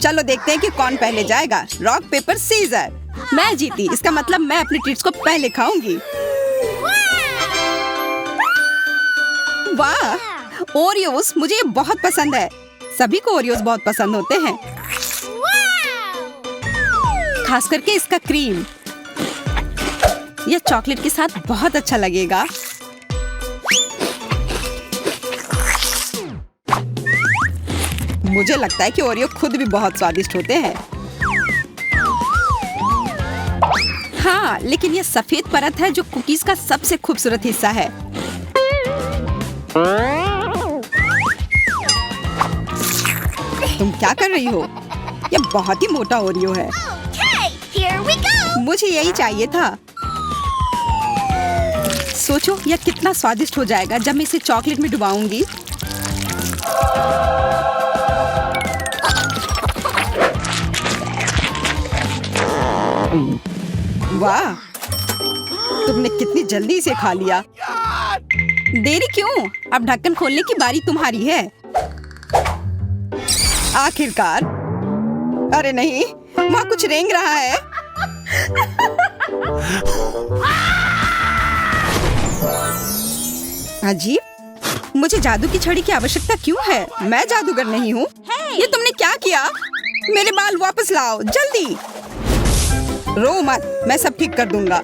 चलो देखते हैं कि कौन पहले जाएगा। Rock paper scissor. मैं जीती, इसका मतलब मैं अपनी ट्रीट्स को पहले खाऊंगी। वाह, ओरियोस मुझे ये बहुत पसंद है। सभी को ओरियोस बहुत पसंद होते हैं, खास करके इसका क्रीम। यह चॉकलेट के साथ बहुत अच्छा लगेगा। मुझे लगता है कि ओरियो खुद भी बहुत स्वादिष्ट होते हैं। हाँ, लेकिन यह सफेद परत है जो कुकीज का सबसे खूबसूरत हिस्सा है। तुम क्या कर रही हो? यह बहुत ही मोटा ओरियो है। मुझे यही चाहिए था। सोचो यह कितना स्वादिष्ट हो जाएगा जब मैं इसे चॉकलेट में डुबाऊंगी। वाह, तुमने कितनी जल्दी इसे खा लिया। देरी क्यों? अब ढक्कन खोलने की बारी तुम्हारी है। आखिरकार। अरे नहीं, वहाँ कुछ रेंग रहा है। अजीब, मुझे जादू की छड़ी की आवश्यकता क्यों है? मैं जादूगर नहीं हूँ। ये तुमने क्या किया? मेरे बाल वापस लाओ जल्दी। रो मत, मैं सब ठीक कर दूंगा।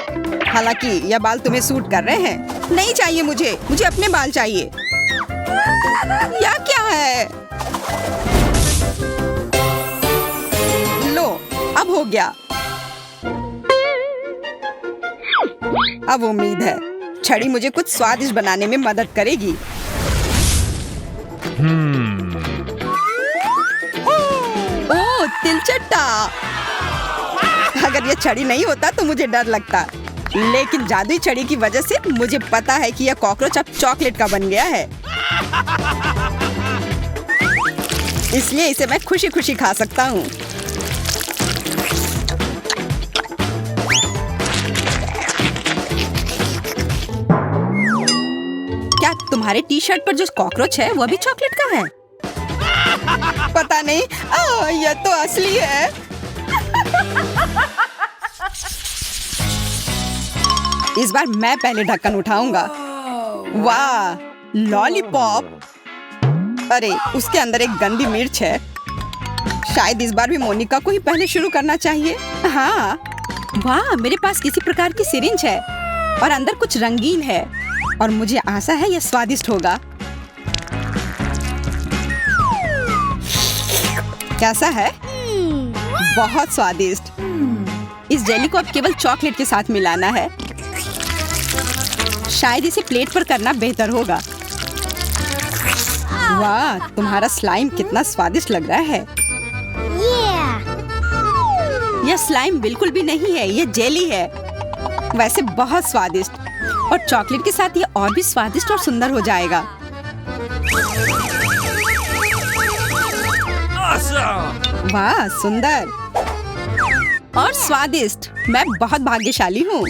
हालांकि यह बाल तुम्हें सूट कर रहे हैं। नहीं चाहिए मुझे अपने बाल चाहिए। यह क्या है? लो, अब हो गया। अब उम्मीद है छड़ी मुझे कुछ स्वादिष्ट बनाने में मदद करेगी। ओह, तिलचट्टा। अगर ये छड़ी नहीं होता तो मुझे डर लगता, लेकिन जादुई छड़ी की वजह से मुझे पता है कि यह कॉकरोच अब चॉकलेट का बन गया है। इसलिए इसे मैं खुशी खुशी खा सकता हूँ। क्या तुम्हारे टी शर्ट पर जो कॉकरोच है वह भी चॉकलेट का है? पता नहीं। यह तो असली है। इस बार मैं पहले ढक्कन उठाऊंगा। वाह, लॉलीपॉप। अरे, उसके अंदर एक गंदी मिर्च है। शायद इस बार भी मोनिका को ही पहले शुरू करना चाहिए। हाँ, वाह, मेरे पास किसी प्रकार की सिरिंज है और अंदर कुछ रंगीन है और मुझे आशा है यह स्वादिष्ट होगा। कैसा है? बहुत स्वादिष्ट। इस जेली को अब केवल चॉकलेट के साथ मिलाना है। शायद इसे प्लेट पर करना बेहतर होगा। वाह, तुम्हारा स्लाइम कितना स्वादिष्ट लग रहा है। यह स्लाइम बिल्कुल भी नहीं है, यह जेली है। वैसे बहुत स्वादिष्ट, और चॉकलेट के साथ यह और भी स्वादिष्ट और सुंदर हो जाएगा। वाह, सुंदर और स्वादिष्ट। मैं बहुत भाग्यशाली हूँ।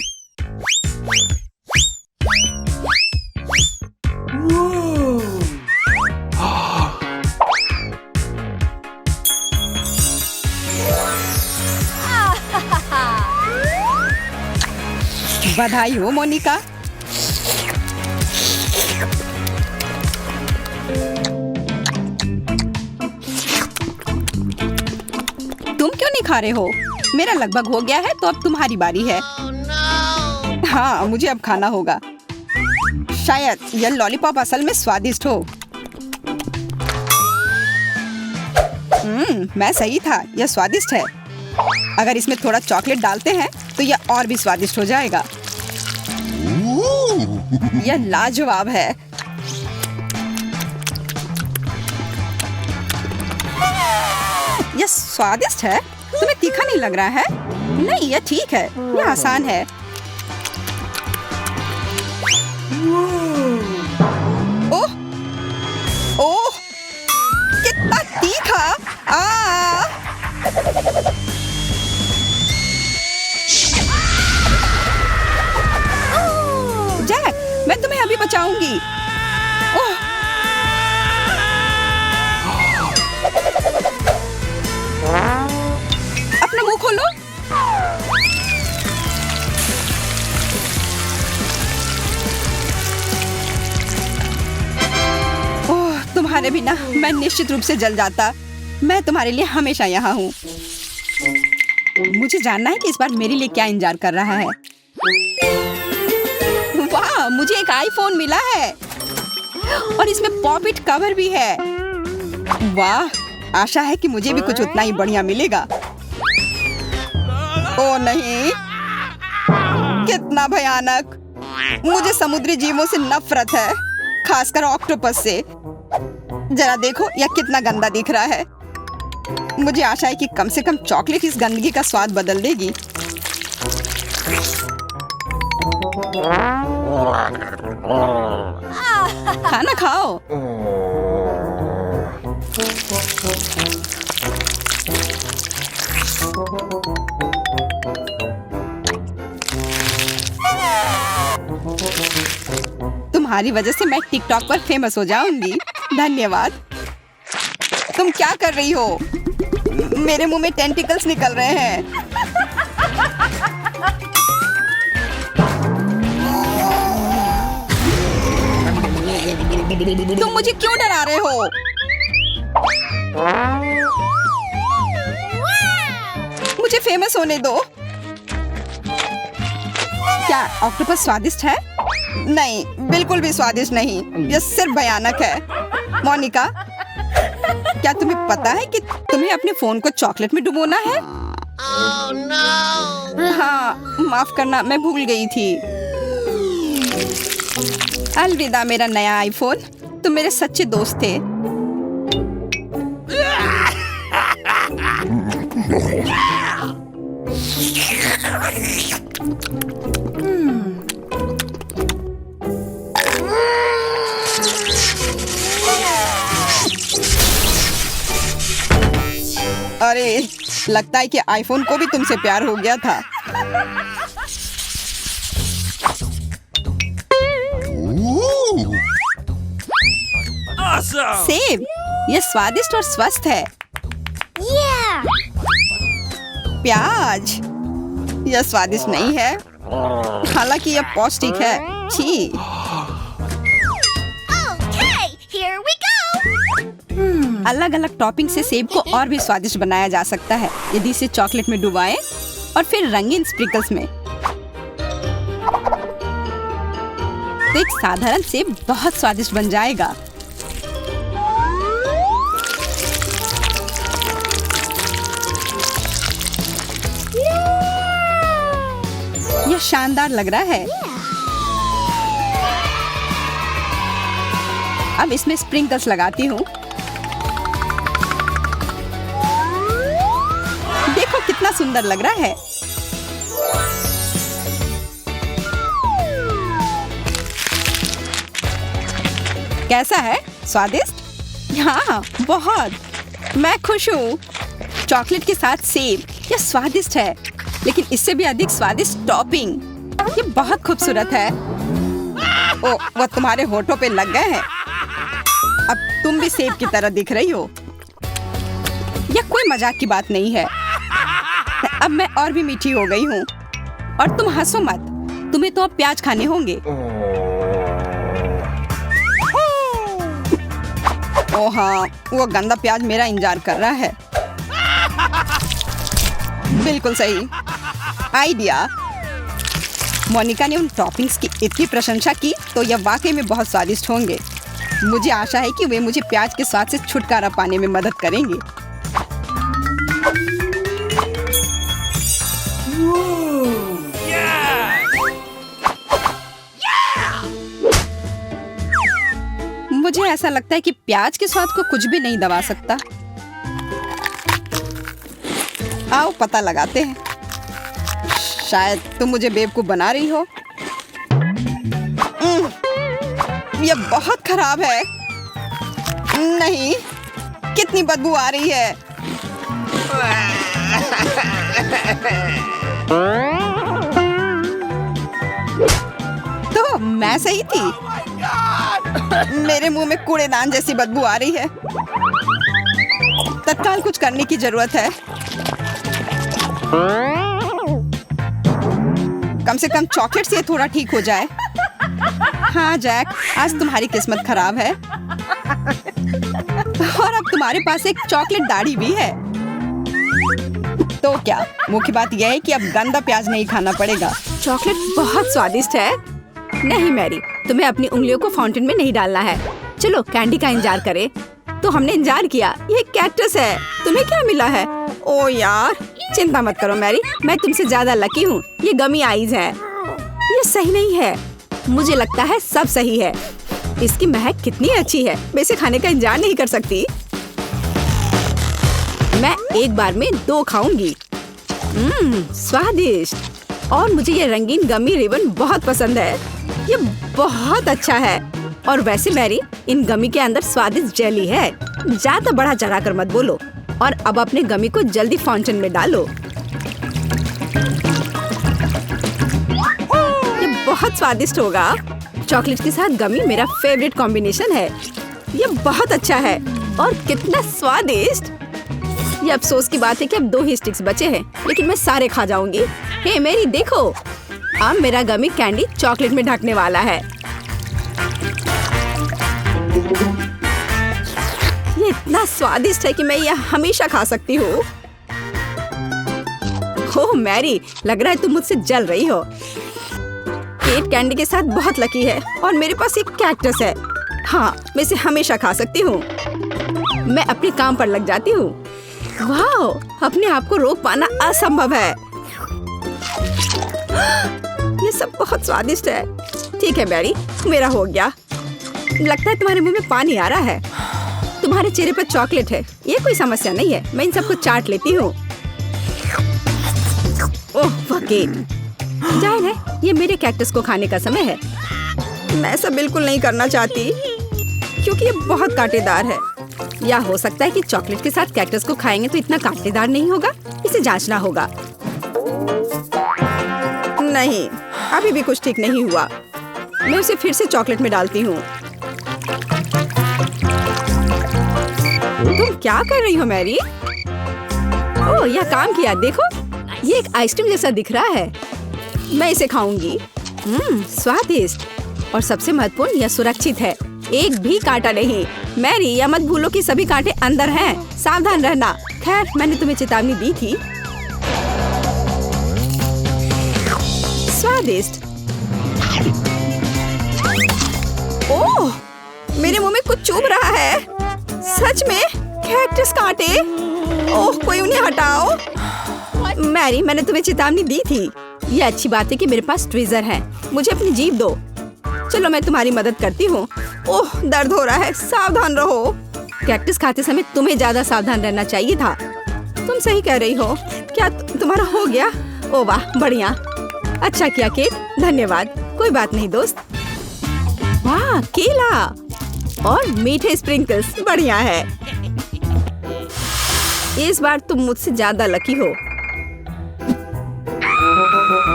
बधाई हो मोनिका। तुम क्यों नहीं खा रहे हो? मेरा लगभग हो गया है, तो अब तुम्हारी बारी है। हाँ, मुझे अब खाना होगा। शायद यह लॉलीपॉप असल में स्वादिष्ट हो। मैं सही था, यह स्वादिष्ट है। अगर इसमें थोड़ा चॉकलेट डालते हैं तो यह और भी स्वादिष्ट हो जाएगा। यह लाजवाब है। यह स्वादिष्ट है। तुम्हें तीखा नहीं लग रहा है? नहीं, यह ठीक है, यह आसान है। ओह, ओह, कितना तीखा! जैक, मैं तुम्हें अभी बचाऊंगी। ओह, बिना मैं निश्चित रूप से जल जाता। मैं तुम्हारे लिए हमेशा यहाँ हूँ। मुझे जानना है कि इस बार मेरे लिए क्या इंतजार कर रहा है। वाह, मुझे एक आईफोन मिला है और इसमें पॉप इट कवर भी है। वाह, आशा है कि मुझे भी कुछ उतना ही बढ़िया मिलेगा। ओ नहीं, कितना भयानक। मुझे समुद्री जीवों से नफरत है, खासकर ऑक्टोपस से। जरा देखो यह कितना गंदा दिख रहा है। मुझे आशा है कि कम से कम चॉकलेट इस गंदगी का स्वाद बदल देगी। खाना खाओ। तुम्हारी वजह से मैं टिकटॉक पर फेमस हो जाऊंगी। धन्यवाद। तुम क्या कर रही हो? मेरे मुंह में टेंटिकल्स निकल रहे हैं। तुम मुझे क्यों डरा रहे हो? मुझे फेमस होने दो। क्या ऑक्टोपस स्वादिष्ट है? नहीं, बिल्कुल भी स्वादिष्ट नहीं। यह सिर्फ भयानक है। मोनिका, क्या तुम्हें पता है कि तुम्हें अपने फोन को चॉकलेट में डुबोना है? Oh, no. हाँ, माफ करना, मैं भूल गई थी। अलविदा मेरा नया आईफोन। तुम मेरे सच्चे दोस्त थे। अरे, लगता है कि आईफोन को भी तुमसे प्यार हो गया था। Awesome! सेब, यह स्वादिष्ट और स्वस्थ है। प्याज, यह स्वादिष्ट नहीं है, हालांकि यह पौष्टिक है। छी। अलग अलग टॉपिंग से सेब को और भी स्वादिष्ट बनाया जा सकता है यदि इसे चॉकलेट में डुबाएं और फिर रंगीन स्प्रिंकल्स में। तो एक साधारण सेब बहुत स्वादिष्ट बन जाएगा। यह शानदार लग रहा है। अब इसमें स्प्रिंकल्स लगाती हूँ। देखो कितना सुंदर लग रहा है। कैसा है? स्वादिष्ट? हाँ, बहुत। मैं खुश हूँ। चॉकलेट के साथ सेब, यह स्वादिष्ट है, लेकिन इससे भी अधिक स्वादिष्ट टॉपिंग। ये बहुत खूबसूरत है। ओ, वो तुम्हारे होठों पे लग गए हैं। अब तुम भी सेब की तरह दिख रही हो। यह कोई मजाक की बात नहीं है। अब मैं और भी मीठी हो गई हूँ। और तुम हंसो मत, तुम्हें तो अब प्याज खाने होंगे। ओह हाँ, वो गंदा प्याज मेरा इंतजार कर रहा है। बिल्कुल सही आइडिया। मोनिका ने उन टॉपिंग्स की इतनी प्रशंसा की तो यह वाकई में बहुत स्वादिष्ट होंगे। मुझे आशा है कि वे मुझे प्याज के स्वाद से छुटकारा पाने में मदद करेंगे। मुझे ऐसा लगता है कि प्याज के स्वाद को कुछ भी नहीं दबा सकता। आओ पता लगाते हैं। शायद तुम मुझे बेवकूफ बना रही हो। यह बहुत खराब है। नहीं, कितनी बदबू आ रही है। तो मैं सही थी। मेरे मुंह में कूड़ेदान जैसी बदबू आ रही है। तत्काल कुछ करने की जरूरत है। कम से कम चॉकलेट से थोड़ा ठीक हो जाए। हाँ जैक, आज तुम्हारी किस्मत खराब है। तुम्हारे पास एक चॉकलेट दाढ़ी भी है। तो क्या, मुख्य बात यह है कि अब गंदा प्याज नहीं खाना पड़ेगा। चॉकलेट बहुत स्वादिष्ट है। नहीं मैरी, तुम्हें अपनी उंगलियों को फाउंटेन में नहीं डालना है। चलो कैंडी का इंतजार करें। तो हमने इंतजार किया। ये कैक्टस है। तुम्हें क्या मिला है? ओ यार, चिंता मत करो मैरी, मैं तुमसे ज्यादा लकी हूँ। ये गमी आइज है। ये सही नहीं है। मुझे लगता है सब सही है। इसकी महक कितनी अच्छी है, मैं इसे खाने का इंतजार नहीं कर सकती। मैं एक बार में 2 खाऊंगी। स्वादिष्ट। और मुझे ये रंगीन गमी रिबन बहुत पसंद है। ये बहुत अच्छा है। और वैसे मैरी, इन गमी के अंदर स्वादिष्ट जेली है। ज्यादा बढ़ा चढ़ा कर मत बोलो। और अब अपने गमी को जल्दी फाउंटेन में डालो। ये बहुत स्वादिष्ट होगा। चॉकलेट के साथ गमी मेरा फेवरेट कॉम्बिनेशन है। ये बहुत अच्छा है और कितना स्वादिष्ट। ये अफसोस की बात है कि अब 2 ही स्टिक्स बचे हैं, लेकिन मैं सारे खा जाऊंगी। हे मेरी देखो, अब मेरा गमी कैंडी चॉकलेट में ढकने वाला है। ये इतना स्वादिष्ट है कि मैं यह हमेशा खा सकती हूँ। ओह मैरी, लग रहा है तुम मुझसे जल रही हो। केट कैंडी के साथ बहुत लकी है और मेरे पास एक कैक्टस है। हाँ, मैं इसे हमेशा खा सकती हूँ। मैं अपने काम पर लग जाती हूँ। वाह, अपने आप को रोक पाना असंभव है। ये सब बहुत स्वादिष्ट है। ठीक है मैरी, मेरा हो गया। लगता है तुम्हारे मुंह में पानी आ रहा है। तुम्हारे चेहरे पर चॉकलेट है, ये कोई समस्या नहीं है। मैं इन सबको चाट लेती हूँ। ओह केट, जाहिर है ये मेरे कैक्टस को खाने का समय है। मैं ऐसा बिल्कुल नहीं करना चाहती क्योंकि ये बहुत कांटेदार है। या हो सकता है कि चॉकलेट के साथ कैक्टस को खाएंगे तो इतना कांटेदार नहीं होगा। इसे जांचना होगा। नहीं, अभी भी कुछ ठीक नहीं हुआ। मैं उसे फिर से चॉकलेट में डालती हूँ। तुम क्या कर रही हो मैरी? ओह, यह काम किया। देखो, ये एक आइसक्रीम जैसा दिख रहा है। मैं इसे खाऊंगी। स्वादिष्ट। और सबसे महत्वपूर्ण, यह सुरक्षित है। एक भी कांटा नहीं। मैरी, यह मत भूलो कि सभी कांटे अंदर हैं। सावधान रहना। खैर, मैंने तुम्हें चेतावनी दी थी। स्वादिष्ट। ओह, मेरे मुंह में कुछ चुभ रहा है। सच में कैक्टस कांटे। ओह, कोई उन्हें हटाओ। मैरी, मैंने तुम्हें चेतावनी दी थी। ये अच्छी बात है कि मेरे पास ट्विज़र है। मुझे अपनी जीभ दो। चलो, मैं तुम्हारी मदद करती हूँ। ओह, दर्द हो रहा है। सावधान रहो। कैक्टस खाते समय तुम्हें ज्यादा सावधान रहना चाहिए था। तुम सही कह रही हो। क्या तुम्हारा हो गया? ओह वाह, बढ़िया। अच्छा किया केट, धन्यवाद। कोई बात नहीं दोस्त। वाह, केला और मीठे स्प्रिंकल्स, बढ़िया है। इस बार तुम मुझसे ज्यादा लकी हो।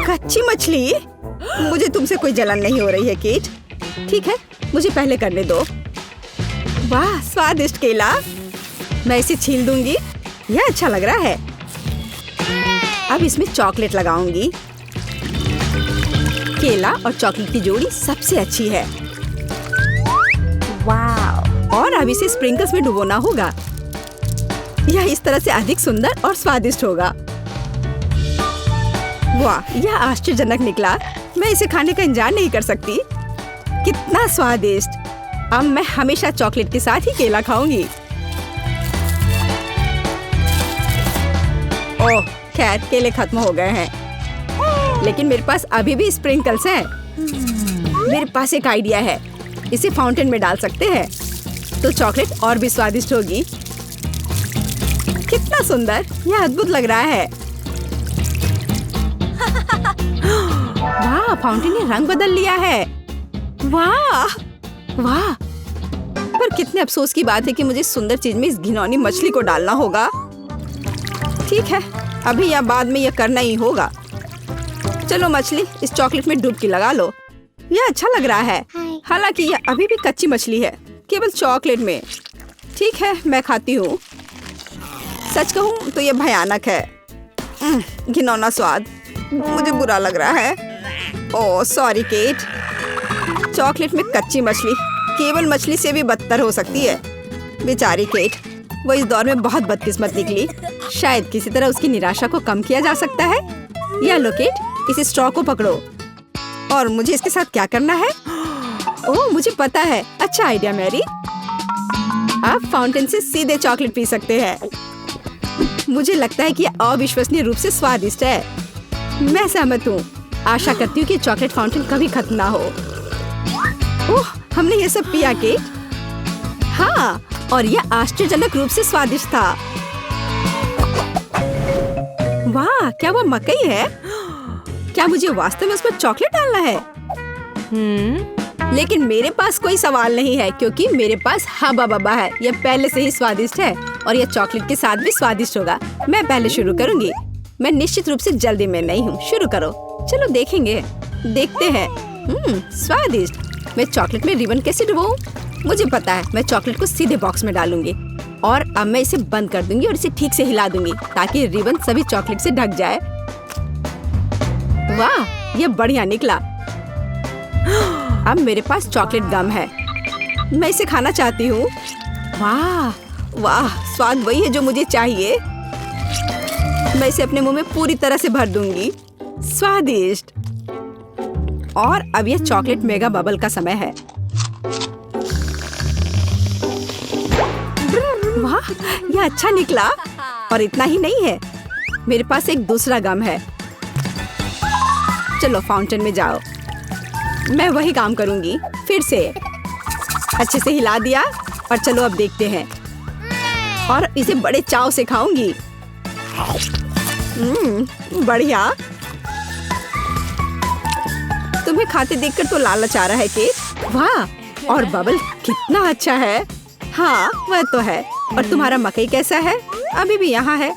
कच्ची मछली? मुझे तुमसे कोई जलन नहीं हो रही है केट। ठीक है, मुझे पहले करने दो। वाह, स्वादिष्ट केला। मैं इसे छील दूंगी। यह अच्छा लग रहा है। अब इसमें चॉकलेट लगाऊंगी। केला और चॉकलेट की जोड़ी सबसे अच्छी है। वाह। और अब इसे स्प्रिंकल्स में डुबोना होगा। यह इस तरह से अधिक सुंदर और स्वादिष्ट होगा। वाह, यह आश्चर्यजनक निकला। मैं इसे खाने का इंतजार नहीं कर सकती। कितना स्वादिष्ट। अब मैं हमेशा चॉकलेट के साथ ही केला खाऊंगी। ओह, खैर केले खत्म हो गए हैं, लेकिन मेरे पास अभी भी स्प्रिंकल्स हैं। मेरे पास एक आइडिया है। इसे फाउंटेन में डाल सकते हैं तो चॉकलेट और भी स्वादिष्ट होगी। कितना सुंदर, यह अद्भुत लग रहा है। वाह, फाउंटेन ने रंग बदल लिया है। वाह वाह। पर कितने अफसोस की बात है कि मुझे सुंदर चीज में इस घिनौनी मछली को डालना होगा। ठीक है, अभी या बाद में यह करना ही होगा। चलो मछली, इस चॉकलेट में डुबकी लगा लो। यह अच्छा लग रहा है। हालांकि यह अभी भी कच्ची मछली है, केवल चॉकलेट में। ठीक है, मैं खाती हूँ। सच कहूँ तो यह भयानक है। घिनौना स्वाद, मुझे बुरा लग रहा है। Oh sorry cat. चॉकलेट में कच्ची मछली केवल मछली से भी बदतर हो सकती है। बेचारी केट। वो इस दौर में बहुत बदकिस्मत निकली। शायद किसी तरह उसकी निराशा को कम किया जा सकता है। या लो किट, इस स्ट्रॉ को पकड़ो। और मुझे इसके साथ क्या करना है? ओह, मुझे पता है। अच्छा आइडिया मैरी। आप फाउंटेन से सीधे चॉकलेट पी सकते हैं। मुझे लगता है कि यह अविश्वसनीय रूप से स्वादिष्ट है। मैं सहमत हूँ। आशा करती हूँ कि चॉकलेट फाउंटेन कभी खत्म ना हो। ओह, हमने ये सब पिया केट। हाँ, और यह आश्चर्यजनक रूप से स्वादिष्ट था। वाह, क्या वो मकई है? क्या मुझे वास्तव में उस पर चॉकलेट डालना है? लेकिन मेरे पास कोई सवाल नहीं है क्योंकि मेरे पास हब्बा बब्बा है। यह पहले से ही स्वादिष्ट है और यह चॉकलेट के साथ भी स्वादिष्ट होगा। मैं पहले शुरू करूंगी। मैं निश्चित रूप से जल्दी में नहीं हूँ। शुरू करो। चलो देखेंगे। देखते हैं। स्वादिष्ट। मैं चॉकलेट में रिबन कैसे डुबाऊं? मुझे पता है। मैं चॉकलेट को सीधे बॉक्स में डालूंगी और अब मैं इसे बंद कर दूंगी और इसे ठीक से हिला दूंगी ताकि रिबन सभी चॉकलेट से ढक जाए। वाह, ये बढ़िया निकला। अब मेरे पास चॉकलेट गम है। मैं इसे खाना चाहती हूँ। वाह वाह, स्वाद वही है जो मुझे चाहिए। मैं इसे अपने मुंह में पूरी तरह से भर दूंगी। स्वादिष्ट। और अब यह चॉकलेट मेगा बबल का समय है। वाह, यह अच्छा निकला। और इतना ही नहीं है, मेरे पास एक दूसरा गम है। चलो फाउंटेन में जाओ। मैं वही काम करूंगी फिर से। अच्छे से हिला दिया और चलो अब देखते हैं। और इसे बड़े चाव से खाऊंगी। बढ़िया। तुम्हें खाते देखकर तो लालच आ रहा है केट। वाह, और बबल कितना अच्छा है। हाँ, वह तो है। और तुम्हारा मकई कैसा है? अभी भी यहाँ है।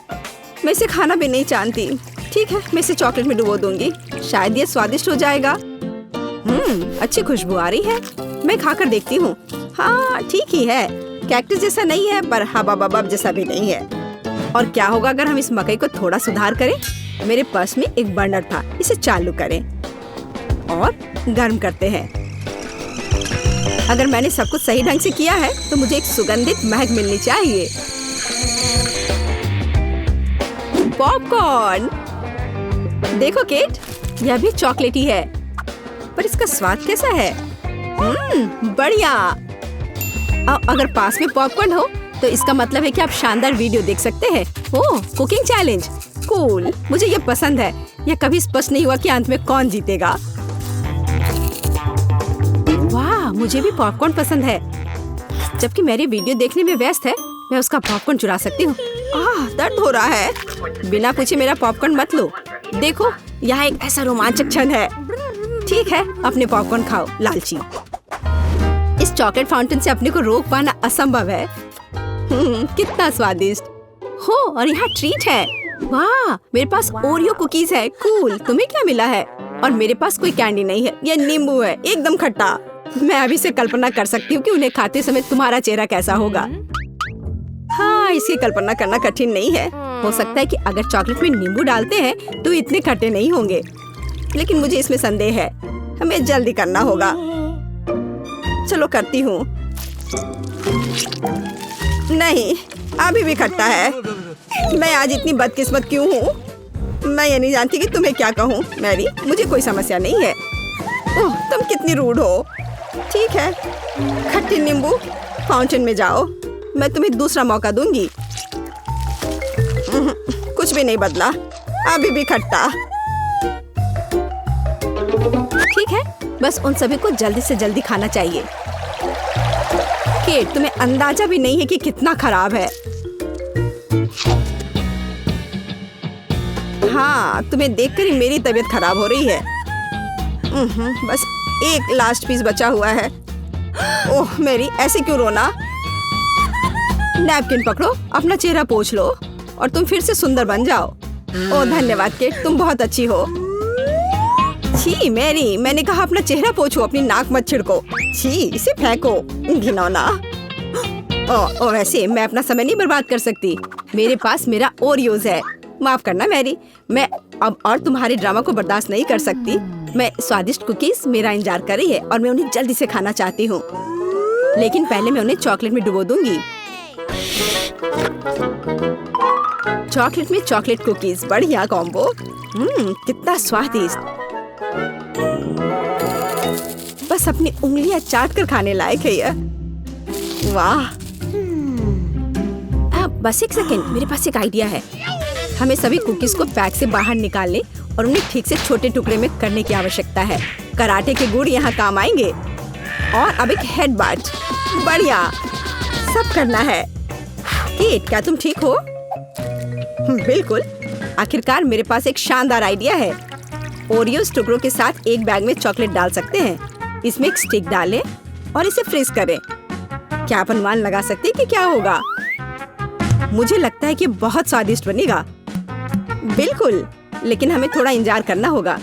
मैं इसे खाना भी नहीं जानती। ठीक है, मैं इसे चॉकलेट में डुबो दूंगी। शायद ये स्वादिष्ट हो जाएगा। अच्छी खुशबू आ रही है। मैं खाकर देखती हूँ। हाँ, ठीक ही है। कैक्टस जैसा नहीं है पर हबा बबब जैसा भी नहीं है। और क्या होगा अगर हम इस मकई को थोड़ा सुधार करें? मेरे पर्स में एक बर्नर था। इसे चालू करें और गर्म करते हैं। अगर मैंने सब कुछ सही ढंग से किया है तो मुझे एक सुगंधित महक मिलनी चाहिए। पॉपकॉर्न। देखो केट, यह भी चॉकलेटी है पर इसका स्वाद कैसा है? बढ़िया। अगर पास में पॉपकॉर्न हो तो इसका मतलब है कि आप शानदार वीडियो देख सकते हैं। ओह, कुकिंग चैलेंज। कूल। मुझे ये पसंद है। यह कभी स्पष्ट नहीं हुआ कि अंत में कौन जीतेगा। वाह, मुझे भी पॉपकॉर्न पसंद है। जबकि मेरी वीडियो देखने में व्यस्त है, मैं उसका पॉपकॉर्न चुरा सकती हूँ। दर्द हो रहा है। बिना पूछे मेरा पॉपकॉर्न मत लो। देखो, यहाँ एक ऐसा रोमांचक क्षण है। ठीक है, अपने पॉपकॉर्न खाओ लालची। इस चॉकलेट फाउंटेन से अपने को रोक पाना असंभव है। कितना स्वादिष्ट हो। और यहाँ ट्रीट है। वाह, मेरे पास ओरियो कुकीज है। कूल। तुम्हें क्या मिला है? और मेरे पास कोई कैंडी नहीं है। यह नींबू है, एकदम खट्टा। मैं अभी से कल्पना कर सकती हूँ कि उन्हें खाते समय तुम्हारा चेहरा कैसा होगा। हाँ, इसकी कल्पना करना कठिन नहीं है। हो सकता है कि अगर चॉकलेट में नींबू डालते हैं तो इतने खट्टे नहीं होंगे, लेकिन मुझे इसमें संदेह है। हमें जल्दी करना होगा। चलो करती हूँ। नहीं, अभी भी खट्टा है। मैं आज इतनी बदकिस्मत क्यों हूँ? मैं ये नहीं जानती कि तुम्हें क्या कहूँ। मैरी, मुझे कोई समस्या नहीं है। ओह, तुम कितनी रूड हो। ठीक है, खट्टी नींबू, फाउंटेन में जाओ। मैं तुम्हें दूसरा मौका दूंगी। कुछ भी नहीं बदला, अभी भी खट्टा। ठीक है, बस उन सभी को जल्दी से जल्दी खाना चाहिए। केट, तुम्हें अंदाजा भी नहीं है कि कितना खराब है। हाँ, तुम्हें देखकर ही मेरी तबीयत खराब हो रही है। बस एक लास्ट पीस बचा हुआ है। ओह मेरी, ऐसे क्यों रोना? नैपकिन पकड़ो, अपना चेहरा पोंछ लो और तुम फिर से सुंदर बन जाओ। ओह धन्यवाद केट, तुम बहुत अच्छी हो। छी मैरी, मैंने कहा अपना चेहरा पोंछो, अपनी नाक मत छिड़को। छी, इसे फेंको, घिनौना। ओ वैसे मैं अपना समय नहीं बर्बाद कर सकती। मेरे पास मेरा ओरियोज है। माफ करना मैरी, मैं अब और तुम्हारे ड्रामा को बर्दाश्त नहीं कर सकती। मैं स्वादिष्ट कुकीज मेरा इंतजार कर रही है और मैं उन्हें जल्दी से खाना चाहती हूँ, लेकिन पहले मैं उन्हें चॉकलेट में डुबो दूंगी। चॉकलेट में चॉकलेट कुकीज, बढ़िया कॉम्बो। कितना स्वादिष्ट। बस अपनी उंगलियां चाट कर खाने लायक है यह। वाह। बस एक सेकेंड, मेरे पास एक आइडिया है। हमें सभी कुकीज को पैक से बाहर निकालने और उन्हें ठीक से छोटे टुकड़े में करने की आवश्यकता है। कराटे के गुण यहाँ काम आएंगे। और अब एक हेड बाट। बढ़िया, सब करना है। केट, क्या तुम ठीक हो? बिल्कुल। आखिरकार मेरे पास एक शानदार आइडिया है। ओरियोस टुकड़ों के साथ एक बैग में चॉकलेट डाल सकते हैं। इसमें एक स्टिक डालें और इसे फ्रीज करें। क्या आप अनुमान लगा सकते हैं कि क्या होगा? मुझे लगता है कि बहुत स्वादिष्ट बनेगा। बिल्कुल, लेकिन हमें थोड़ा इंतजार करना होगा।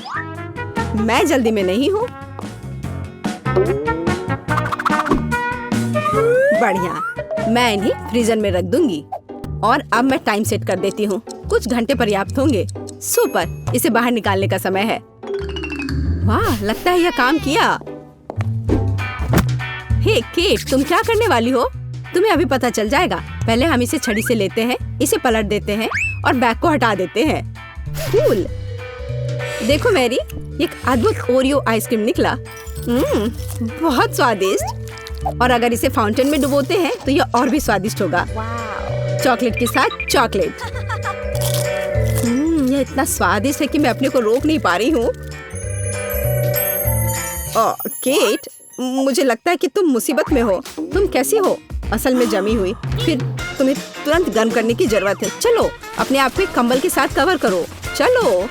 मैं जल्दी में नहीं हूँ। बढ़िया, मैं इन्हें फ्रीजर में रख दूंगी। और अब मैं टाइम सेट कर देती हूँ। कुछ घंटे पर्याप्त होंगे। सुपर, इसे बाहर निकालने का समय है। वाह, लगता है यह काम किया। हे केट, तुम क्या करने वाली हो? तुम्हें अभी पता चल जाएगा। पहले हम इसे छड़ी से लेते हैं, इसे पलट देते हैं और बैग को हटा देते हैं। कूल। देखो मैरी, एक अद्भुत ओरियो आइसक्रीम निकला। बहुत स्वादिष्ट। और अगर इसे फाउंटेन में डुबोते हैं तो यह और भी स्वादिष्ट होगा। चॉकलेट के साथ चॉकलेट। यह इतना स्वादिष्ट है कि मैं अपने को रोक नहीं पा रही हूँ। केट, मुझे लगता है कि तुम मुसीबत में हो। तुम कैसी हो? असल में जमी हुई। फिर तुम्हें तुरंत गर्म करने की जरूरत है। चलो, अपने आप को कंबल के साथ कवर करो। चलो।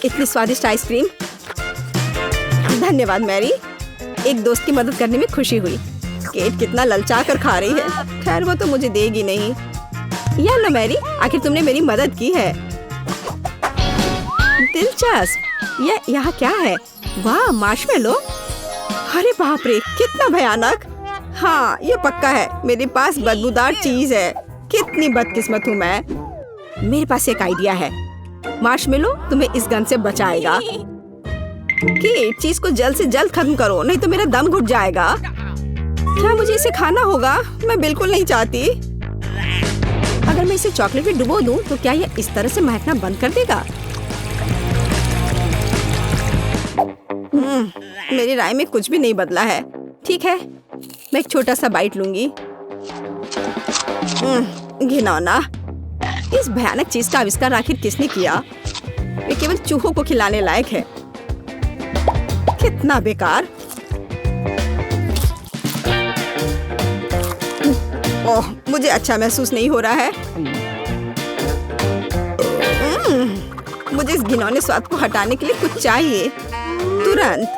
इतनी स्वादिष्ट आइसक्रीम। धन्यवाद मैरी, एक दोस्त की मदद करने में खुशी हुई। केट कितना ललचा कर खा रही है। खैर, वो तो मुझे देगी नहीं। या लो मैरी, आखिर तुमने मेरी मदद की है। दिलचस्प। यह यहाँ क्या है? वाह, मार्शमेलो। अरे बाप रे, कितना भयानक। हाँ, ये पक्का है। मेरे पास बदबूदार चीज है। कितनी बदकिस्मत हूँ मैं। मेरे पास एक आइडिया है। मार्शमेलो तुम्हें इस गन से बचाएगा। केट, चीज को जल्द से जल्द खत्म करो, नहीं तो मेरा दम घुट जाएगा। क्या मुझे इसे खाना होगा? मैं बिल्कुल नहीं चाहती। अगर मैं इसे चॉकलेट में डुबो दूं, तो क्या यह इस तरह से महकना बंद कर देगा? मेरी राय में कुछ भी नहीं बदला है। ठीक है, मैं एक छोटा सा बाइट लूंगी। घिनौना। इस भयानक चीज का आविष्कार आखिर किसने किया? ये केवल चूहों को खिलाने लायक है। कितना बेकार। ओह, मुझे अच्छा महसूस नहीं हो रहा है। मुझे इस घिनौने स्वाद को हटाने के लिए कुछ चाहिए, तुरंत।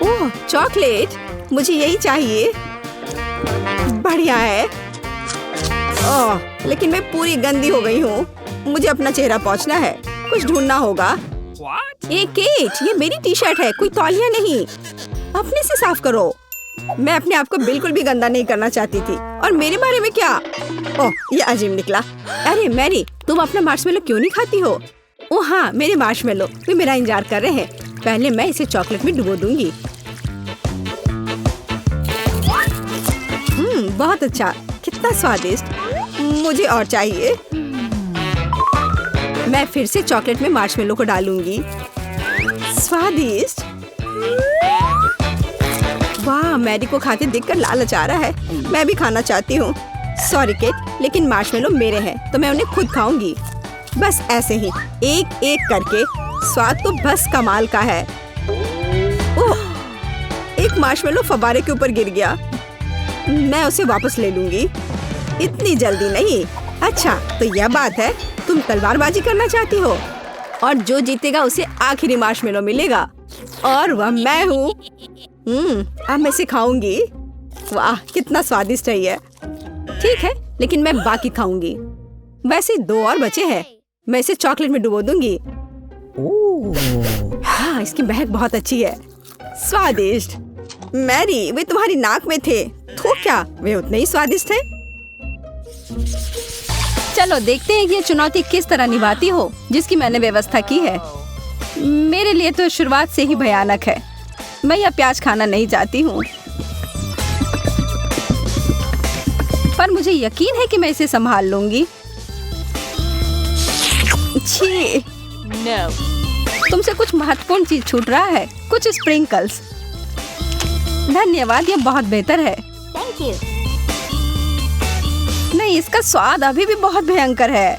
ओह, चॉकलेट, मुझे यही चाहिए। बढ़िया है। ओह, लेकिन मैं पूरी गंदी हो गई हूँ। मुझे अपना चेहरा पोंछना है। कुछ ढूंढना होगा। केट, ये मेरी टी शर्ट है, कोई तौलिया नहीं। अपने से साफ करो। मैं अपने आप को बिल्कुल भी गंदा नहीं करना चाहती थी। और मेरे बारे में क्या? ओह, ये अजीब निकला। अरे मैरी, तुम अपना मार्शमेलो क्यों नहीं खाती हो? ओह हाँ, मेरे मार्शमेलो, वे मेरा इंतजार कर रहे हैं। पहले मैं इसे चॉकलेट में डुबो दूंगी। बहुत अच्छा, कितना स्वादिष्ट। मुझे और चाहिए। मैं फिर से चॉकलेट में मार्शमेलो को डालूंगी। स्वादिष्ट। वाह, मैरी को खाते देखकर लालच आ रहा है। मैं भी खाना चाहती हूँ। सॉरी केट, लेकिन मार्शमेलो मेरे हैं तो मैं उन्हें खुद खाऊंगी। बस ऐसे ही, एक एक करके। स्वाद तो बस कमाल का है। ओह, एक मार्शमेलो फव्वारे के ऊपर गिर गया। मैं उसे वापस ले लूंगी। इतनी जल्दी नहीं। अच्छा, तो यह बात है, तुम तलवारबाजी करना चाहती हो और जो जीतेगा उसे आखिरी मार्शमेलो मिलेगा और वह मैं हूँ। अब मैं इसे खाऊंगी। वाह, कितना स्वादिष्ट है यह। ठीक है, लेकिन मैं बाकी खाऊंगी। वैसे 2 और बचे हैं। मैं इसे चॉकलेट में डुबो दूंगी। हाँ, इसकी महक बहुत अच्छी है। स्वादिष्ट। मैरी, वे तुम्हारी नाक में थे तो क्या वे उतने ही स्वादिष्ट हैं? चलो देखते हैं ये चुनौती किस तरह निभाती हो जिसकी मैंने व्यवस्था की है। मेरे लिए तो शुरुआत से ही भयानक है। मैं यह प्याज खाना नहीं चाहती हूँ। पर मुझे यकीन है कि मैं इसे संभाल लूंगी। छी, तुमसे कुछ महत्वपूर्ण चीज छूट रहा है, कुछ स्प्रिंकल्स। धन्यवाद, ये बहुत बेहतर है। Thank you. नहीं, इसका स्वाद अभी भी बहुत भयंकर है।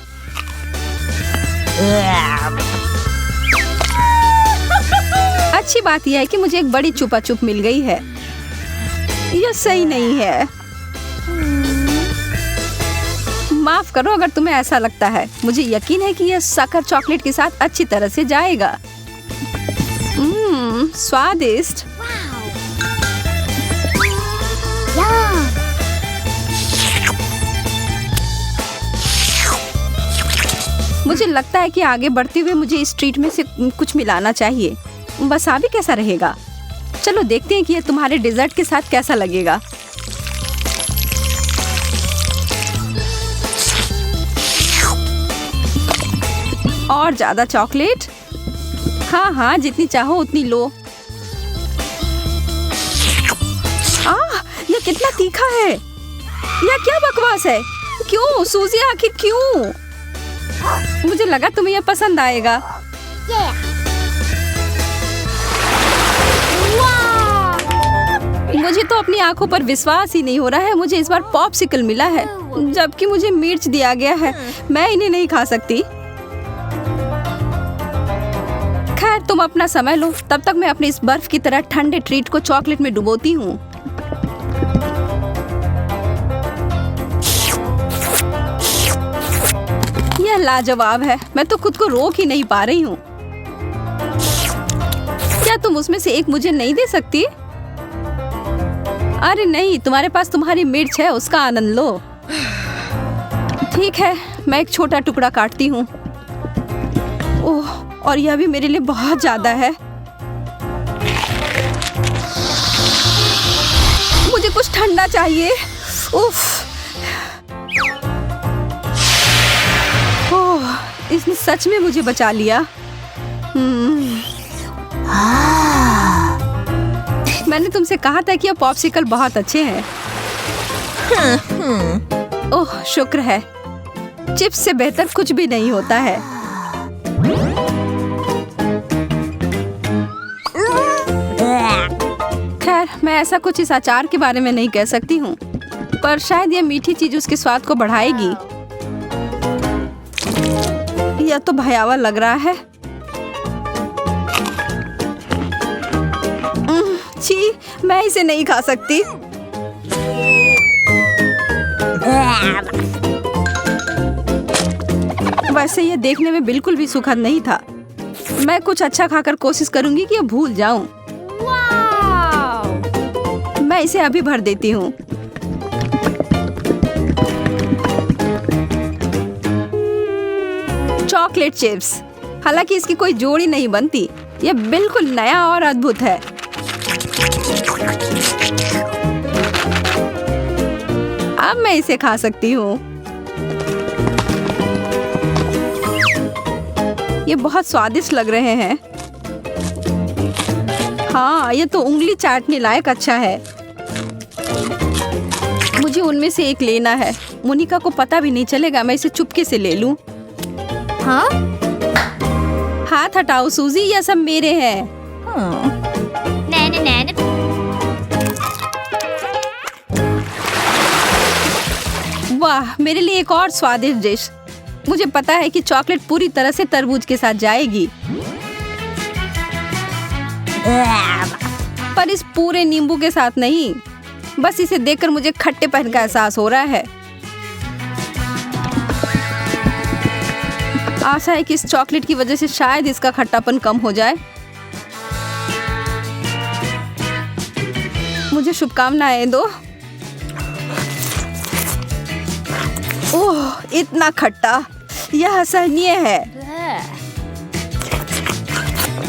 अच्छी बात यह है कि मुझे एक बड़ी चुपा चुप मिल गई है। यह सही नहीं है। माफ करो अगर तुम्हें ऐसा लगता है। मुझे यकीन है कि यह शक्कर चॉकलेट के साथ अच्छी तरह से जाएगा। स्वादिष्ट। Yum. मुझे लगता है कि आगे बढ़ते हुए मुझे इस ट्रीट में से कुछ मिलाना चाहिए। वसाबी कैसा रहेगा? चलो देखते हैं कि यह तुम्हारे डेजर्ट के साथ कैसा लगेगा। और ज्यादा चॉकलेट? हाँ हाँ, जितनी चाहो उतनी लो। यह कितना तीखा है। यह क्या बकवास है? क्यों सूजी, आखिर क्यों? मुझे लगा तुम्हें यह पसंद आएगा। Yeah. Wow. मुझे तो अपनी आंखों पर विश्वास ही नहीं हो रहा है। मुझे इस बार पॉप्सिकल मिला है, जबकि मुझे मिर्च दिया गया है। मैं इन्हें नहीं खा सकती। खैर, तुम अपना समय लो, तब तक मैं अपने इस बर्फ की तरह ठंडे ट्रीट को चॉकलेट में डुबोती हूँ। यह लाजवाब है। मैं तो खुद को रोक ही नहीं पा रही हूँ। क्या तुम उसमें से एक मुझे नहीं दे सकती? अरे नहीं, तुम्हारे पास तुम्हारी मिर्च है, उसका आनंद लो। ठीक है, मैं एक छोटा टुकड़ा काटती हूँ। ओह, और यह भी मेरे लिए बहुत ज्यादा है। मुझे कुछ ठंडा चाहिए। उफ। ओह, इसने सच में मुझे बचा लिया। मैंने तुमसे कहा था कि ये पॉप्सिकल बहुत अच्छे हैं। ओह, शुक्र है। चिप्स से बेहतर कुछ भी नहीं होता है। खैर, मैं ऐसा कुछ इस अचार के बारे में नहीं कह सकती हूँ, पर शायद यह मीठी चीज उसके स्वाद को बढ़ाएगी। यह तो भयावह लग रहा है। छी, मैं इसे नहीं खा सकती। वैसे यह देखने में बिल्कुल भी सुखद नहीं था। मैं कुछ अच्छा खाकर कोशिश करूंगी कि यह भूल जाऊं। मैं इसे अभी भर देती हूँ। Chocolate chips. हालांकि इसकी कोई जोड़ी नहीं बनती। यह बिल्कुल नया और अद्भुत है। अब मैं इसे खा सकती हूँ। ये बहुत स्वादिष्ट लग रहे हैं। हाँ, ये तो उंगली चाटने लायक अच्छा है। मुझे उनमें से एक लेना है। मोनिका को पता भी नहीं चलेगा। मैं इसे चुपके से ले लूं। हाँ? हाथ हटाओ सूजी, यह सब मेरे हैं। Nana, nana. वाह, मेरे लिए एक और स्वादिष्ट डिश। मुझे पता है कि चॉकलेट पूरी तरह से तरबूज के साथ जाएगी, पर इस पूरे नींबू के साथ नहीं। बस इसे देखकर मुझे खट्टेपन का एहसास हो रहा है। आशा है कि इस चॉकलेट की वजह से शायद इसका खट्टापन कम हो जाए। मुझे शुभकामनाएं दो। ओह, इतना खट्टा, यह असहनीय है।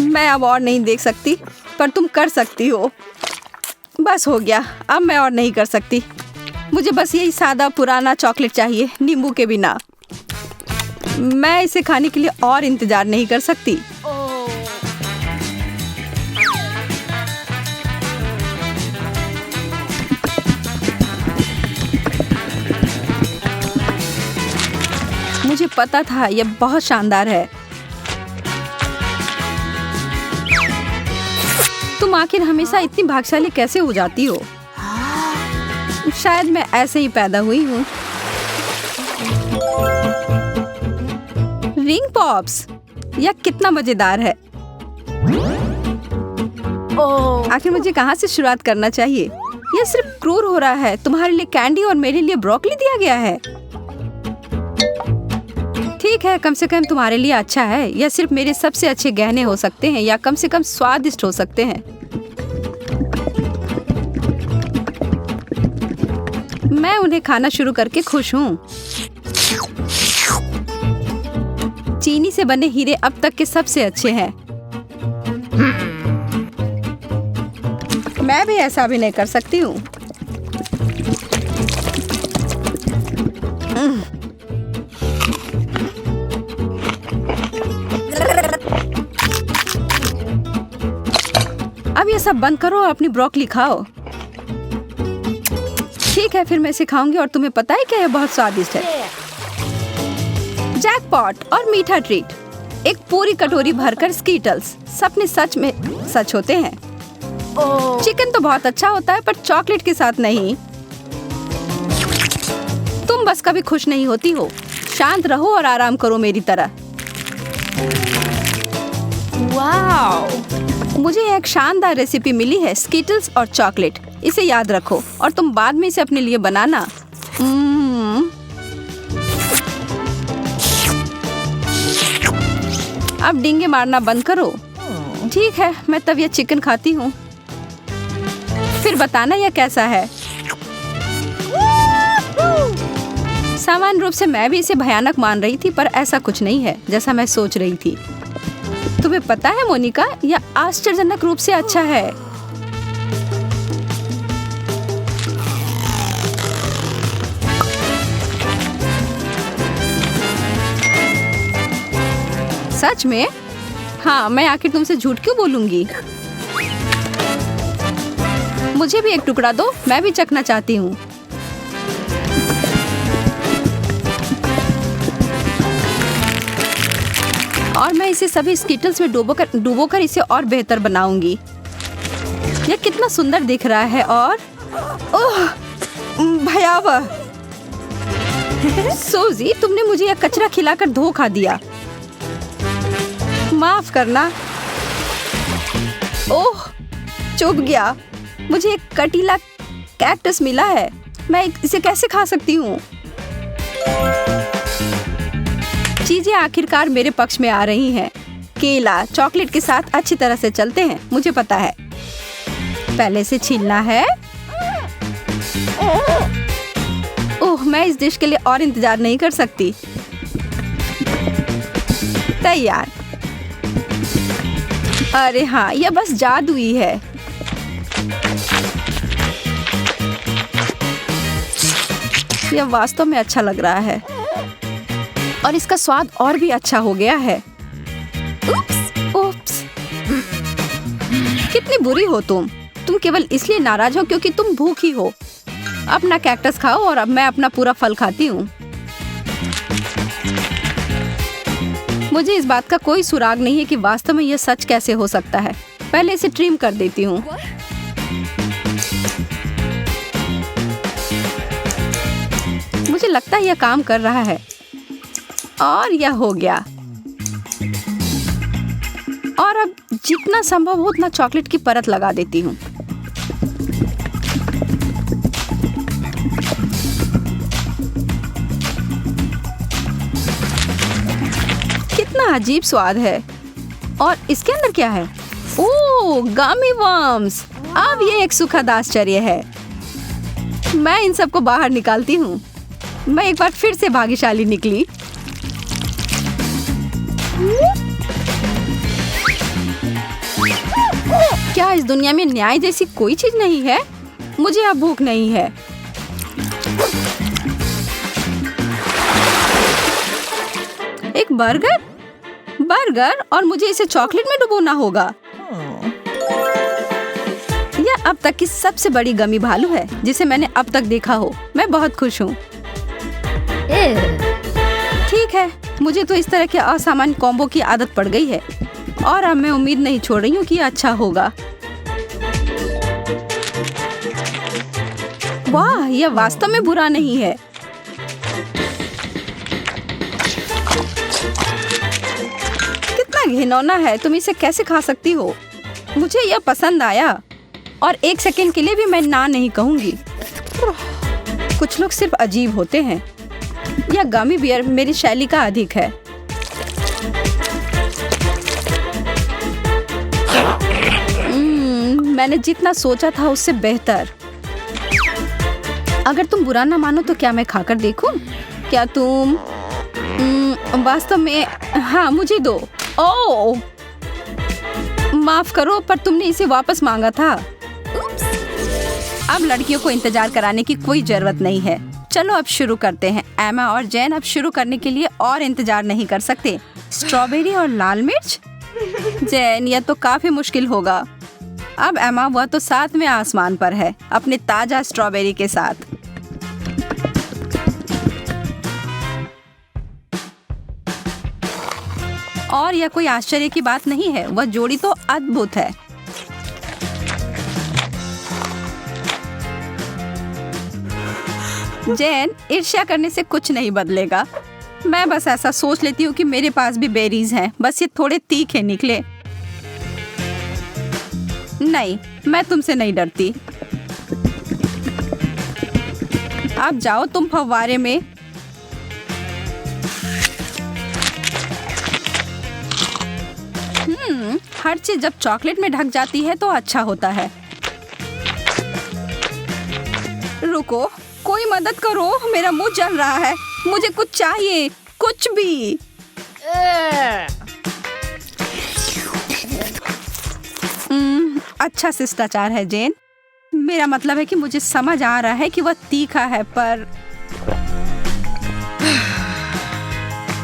मैं अब और नहीं देख सकती, पर तुम कर सकती हो। बस हो गया, अब मैं और नहीं कर सकती। मुझे बस यही सादा पुराना चॉकलेट चाहिए, नींबू के बिना। मैं इसे खाने के लिए और इंतजार नहीं कर सकती। मुझे पता था यह बहुत शानदार है। तुम आखिर हमेशा इतनी भाग्यशाली कैसे हो जाती हो? शायद मैं ऐसे ही पैदा हुई हूँ। रिंग पॉप्स, यह कितना मजेदार है। आखिर मुझे कहाँ से शुरुआत करना चाहिए? यह सिर्फ क्रूर हो रहा है। तुम्हारे लिए कैंडी और मेरे लिए ब्रोकली दिया गया है। ठीक है, कम से कम तुम्हारे लिए अच्छा है। यह सिर्फ मेरे सबसे अच्छे गहने हो सकते हैं, या कम से कम स्वादिष्ट हो सकते हैं। मैं उन्हें खाना शुरू करके खुश हूँ। चीनी से बने हीरे अब तक के सबसे अच्छे हैं। मैं भी ऐसा भी नहीं कर सकती हूँ। अब ये सब बंद करो और अपनी ब्रोकली खाओ। ठीक है, फिर मैं सिखाऊंगी। और तुम्हें पता है क्या, यह बहुत स्वादिष्ट है। जैकपॉट और मीठा ट्रीट। एक पूरी कटोरी भरकर स्कीटल्स। सपने सच में सच होते हैं। चिकन तो बहुत अच्छा होता है, पर चॉकलेट के साथ नहीं। तुम बस कभी खुश नहीं होती हो। शांत रहो और आराम करो मेरी तरह। वाओ! मुझे एक शानदार रेसिपी मिली है, स्कीटल्स और चॉकलेट। इसे याद रखो और तुम बाद में इसे अपने लिए बनाना। अब डींगे मारना बंद करो। ठीक है, मैं तब यह चिकन खाती हूँ। फिर बताना यह कैसा है। सामान्य रूप से मैं भी इसे भयानक मान रही थी, पर ऐसा कुछ नहीं है जैसा मैं सोच रही थी। तुम्हें पता है मोनिका, यह आश्चर्यजनक रूप से अच्छा है। सच में? हाँ, मैं आखिर तुमसे झूठ क्यों बोलूंगी? मुझे भी एक टुकड़ा दो, मैं भी चखना चाहती हूँ। और मैं इसे सभी स्कीटल्स में डुबोकर इसे और बेहतर बनाऊंगी। यह कितना सुंदर दिख रहा है। और ओह, भयावह। सूजी, तुमने मुझे यह कचरा खिलाकर धोखा दिया। माफ करना। ओह, चुभ गया। मुझे एक कटीला कैक्टस मिला है। मैं इसे कैसे खा सकती हूँ? चीजें आखिरकार मेरे पक्ष में आ रही हैं। केला चॉकलेट के साथ अच्छी तरह से चलते हैं, मुझे पता है। पहले से छीलना है। ओह, मैं इस डिश के लिए और इंतजार नहीं कर सकती। तैयार। अरे हाँ, यह बस जादुई है। यह वास्तव में अच्छा लग रहा है और इसका स्वाद और भी अच्छा हो गया है। उप्स। कितनी बुरी हो तुम केवल इसलिए नाराज हो क्योंकि तुम भूखी हो। अपना कैक्टस खाओ और अब मैं अपना पूरा फल खाती हूँ। मुझे इस बात का कोई सुराग नहीं है कि वास्तव में यह सच कैसे हो सकता है। पहले इसे ट्रिम कर देती हूँ। मुझे लगता है यह काम कर रहा है और यह हो गया। और अब जितना संभव हो उतना चॉकलेट की परत लगा देती हूँ। कितना अजीब स्वाद है। और इसके अंदर क्या है? ओह, गमी वर्म्स। अब ये एक सुखद आश्चर्य है। मैं इन सबको बाहर निकालती हूँ। मैं एक बार फिर से भाग्यशाली निकली। क्या इस दुनिया में न्याय जैसी कोई चीज नहीं है? मुझे अब भूख नहीं है। एक बर्गर और मुझे इसे चॉकलेट में डुबोना होगा। यह अब तक की सबसे बड़ी गमी भालू है जिसे मैंने अब तक देखा हो। मैं बहुत खुश हूँ। ठीक है, मुझे तो इस तरह के असामान्य कॉम्बो की आदत पड़ गई है और अब मैं उम्मीद नहीं छोड़ रही हूँ कि ये अच्छा होगा। वाह, यह वास्तव में बुरा नहीं है। कितना घिनौना है, तुम इसे कैसे खा सकती हो? मुझे यह पसंद आया और एक सेकंड के लिए भी मैं ना नहीं कहूंगी। कुछ लोग सिर्फ अजीब होते हैं। यह गमी बियर मेरी शैली का अधिक है। मैंने जितना सोचा था उससे बेहतर। अगर तुम बुरा ना मानो तो क्या मैं खाकर देखूं? क्या तुम वास्तव में? हाँ, मुझे दो। ओह, माफ करो, पर तुमने इसे वापस मांगा था। अब लड़कियों को इंतजार कराने की कोई जरूरत नहीं है। चलो अब शुरू करते हैं। एमा और जैन अब शुरू करने के लिए और इंतजार नहीं कर सकते। स्ट्रॉबेरी और लाल मिर्च? जैन, यह तो काफी मुश्किल होगा। अब एमा, वह तो 7वें आसमान पर है अपने ताजा स्ट्रॉबेरी के साथ। और यह कोई आश्चर्य की बात नहीं है, वह जोड़ी तो अद्भुत है। जैन, ईर्ष्या करने से कुछ नहीं बदलेगा। मैं बस ऐसा सोच लेती हूँ कि मेरे पास भी बेरीज हैं, बस ये थोड़े तीखे निकले। नहीं, मैं तुमसे नहीं डरती। अब जाओ तुम फव्वारे में। हर चीज जब चॉकलेट में ढक जाती है तो अच्छा होता है। रुको, कोई मदद करो, मेरा मुंह जल रहा है। मुझे कुछ चाहिए, कुछ भी। अच्छा शिष्टाचार है जैन। मेरा मतलब है कि मुझे समझ आ रहा है कि वह तीखा है, पर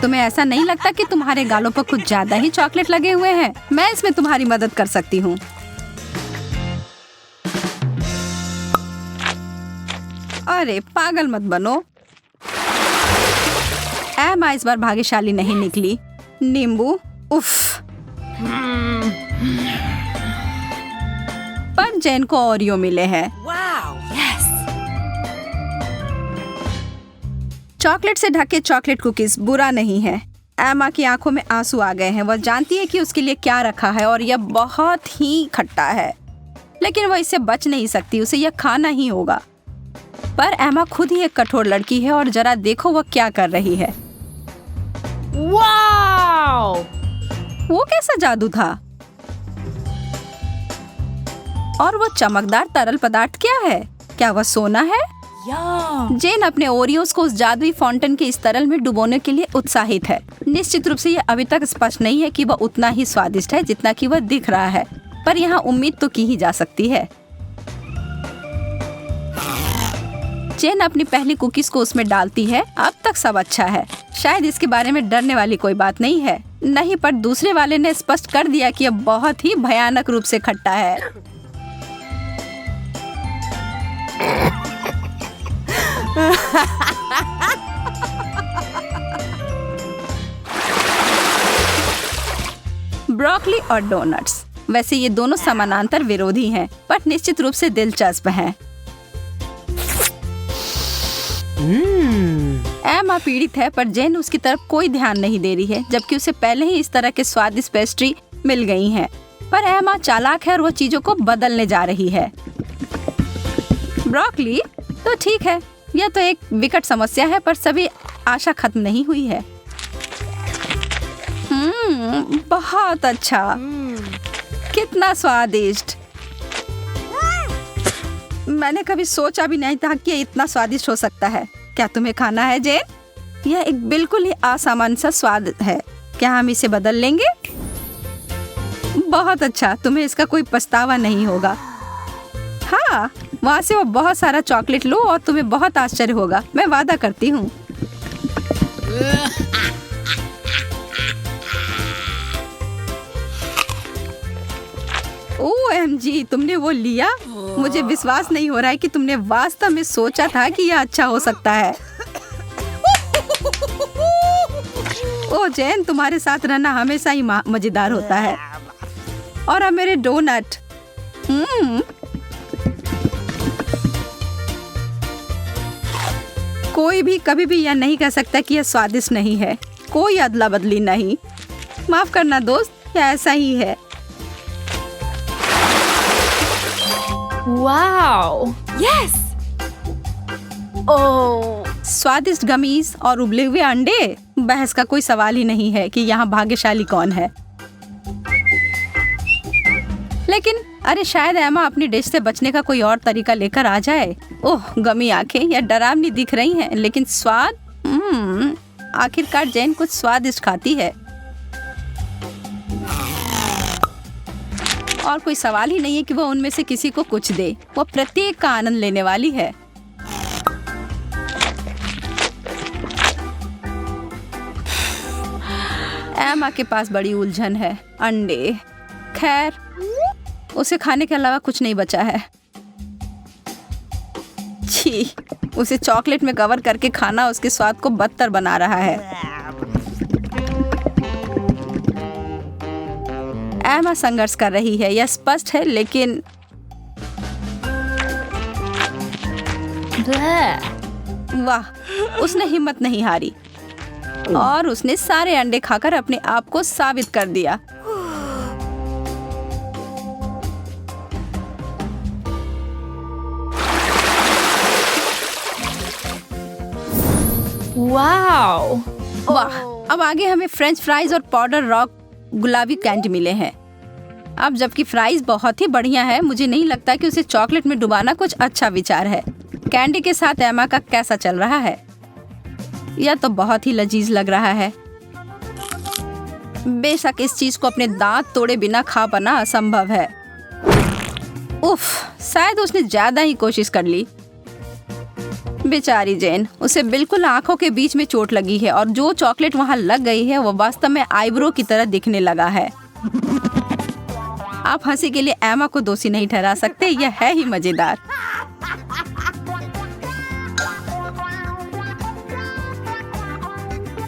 तुम्हें ऐसा नहीं लगता कि तुम्हारे गालों पर कुछ ज्यादा ही चॉकलेट लगे हुए हैं? मैं इसमें तुम्हारी मदद कर सकती हूँ। अरे पागल मत बनो। एमा इस बार भाग्यशाली नहीं निकली। नींबू, उफ। पर जैन को ओरियो मिले हैं। चॉकलेट से ढके चॉकलेट कुकीज बुरा नहीं है। एमा की आंखों में आंसू आ गए हैं। वह जानती है कि उसके लिए क्या रखा है और यह बहुत ही खट्टा है, लेकिन वह इससे बच नहीं सकती, उसे यह खाना ही होगा। पर एमा खुद ही एक कठोर लड़की है और जरा देखो वह क्या कर रही है। वाओ! वो कैसा जादू था? और वो चमकदार तरल पदार्थ क्या है? क्या वह सोना है? जेन अपने ओरियोस को उस जादुई फाउंटेन के इस तरल में डुबोने के लिए उत्साहित है। निश्चित रूप से यह अभी तक स्पष्ट नहीं है कि वह उतना ही स्वादिष्ट है जितना कि वह दिख रहा है, पर यहाँ उम्मीद तो की ही जा सकती है। जेन अपनी पहली कुकीज को उसमें डालती है। अब तक सब अच्छा है, शायद इसके बारे में डरने वाली कोई बात नहीं है। नहीं, पर दूसरे वाले ने स्पष्ट कर दिया कि यह बहुत ही भयानक रूप से खट्टा है। ब्रोकली और डोनट्स, वैसे ये दोनों समानांतर विरोधी हैं, पर निश्चित रूप से दिलचस्प हैं। एमा पीड़ित है, पर जेन उसकी तरफ कोई ध्यान नहीं दे रही है, जबकि उसे पहले ही इस तरह के स्वादिष्ट पेस्ट्री मिल गई हैं। पर एमा चालाक है और वो चीजों को बदलने जा रही है। ब्रोकली तो ठीक है, यह तो एक विकट समस्या है, पर सभी आशा खत्म नहीं हुई है। बहुत अच्छा, कितना स्वादिष्ट। मैंने कभी सोचा भी नहीं था कि ये इतना स्वादिष्ट हो सकता है। क्या तुम्हें खाना है जेन? यह एक बिल्कुल ही असामान्य सा स्वाद है। क्या हम इसे बदल लेंगे? बहुत अच्छा, तुम्हें इसका कोई पछतावा नहीं होगा। हाँ, वहाँ से वो बहुत सारा चॉकलेट लो और तुम्हें बहुत आश्चर्य होगा, मैं वादा करती हूँ। OMG, तुमने वो लिया? मुझे विश्वास नहीं हो रहा है कि तुमने वास्तव में सोचा था कि यह अच्छा हो सकता है। ओ जैन, तुम्हारे साथ रहना हमेशा ही मजेदार होता है। और अब मेरे डोनट। कोई भी कभी भी यह नहीं कह सकता कि यह स्वादिष्ट नहीं है। कोई अदला बदली नहीं। माफ करना दोस्त, यह ऐसा ही है। Wow, yes. ओह, स्वादिष्ट गमीज और उबले हुए अंडे। बहस का कोई सवाल ही नहीं है कि यहाँ भाग्यशाली कौन है। लेकिन अरे शायद एमा अपनी डिश से बचने का कोई और तरीका लेकर आ जाए। ओह गमी आंखें, यह डरावनी दिख रही हैं, लेकिन स्वाद। आखिरकार जैन कुछ स्वादिष्ट खाती है। और कोई सवाल ही नहीं है कि वो उनमें से किसी को कुछ दे। वो प्रत्येक का आनंद लेने वाली है। एमा के पास बड़ी उलझन है। अंडे, खैर उसे खाने के अलावा कुछ नहीं बचा है। छी, उसे चॉकलेट में कवर करके खाना उसके स्वाद को बदतर बना रहा है। एमा संघर्ष कर रही है, यह स्पष्ट है, लेकिन वाह, उसने हिम्मत नहीं हारी और उसने सारे अंडे खाकर अपने आप को साबित कर दिया। वाओ, वाह, अब आगे हमें फ्रेंच फ्राइज और पाउडर रॉक गुलाबी कैंडी मिले हैं। अब जबकि फ्राइज बहुत ही बढ़िया है, मुझे नहीं लगता कि उसे चॉकलेट में डुबाना कुछ अच्छा विचार है। कैंडी के साथ एमा का कैसा चल रहा है? यह तो बहुत ही लजीज लग रहा है। बेशक इस चीज को अपने दांत तोड़े बिना खा पाना असंभव है। उफ, शायद उसने ज्यादा ही कोशिश कर ली। बेचारी जैन, उसे बिल्कुल आंखों के बीच में चोट लगी है और जो चॉकलेट वहां लग गई है वो वास्तव में आईब्रो की तरह दिखने लगा है। आप हंसी के लिए एमा को दोषी नहीं ठहरा सकते, यह है ही मजेदार।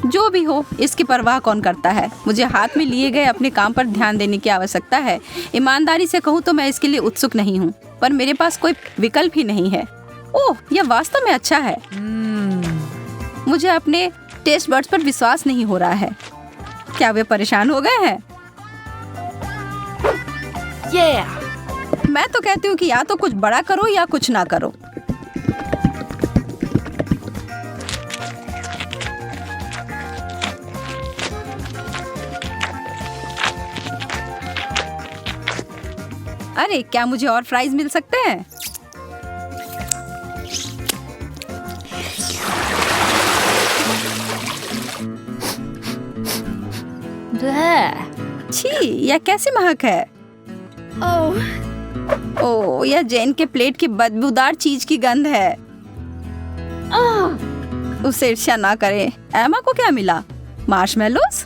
जो भी हो, इसकी परवाह कौन करता है। मुझे हाथ में लिए गए अपने काम पर ध्यान देने की आवश्यकता है। ईमानदारी से कहूँ तो मैं इसके लिए उत्सुक नहीं हूँ, पर मेरे पास कोई विकल्प ही नहीं है। ओह, यह वास्तव में अच्छा है। मुझे अपने टेस्ट बड्स पर विश्वास नहीं हो रहा है। क्या वे परेशान हो गए हैं? मैं तो कहती हूँ कि या तो कुछ बड़ा करो या कुछ ना करो। अरे क्या मुझे और फ्राइज मिल सकते हैं? छी, यह कैसी महक है? ओह, यह जैन के प्लेट की बदबूदार चीज की गंध है। उसे ईर्ष्या ना करें। एमा को क्या मिला? मार्शमेलोस?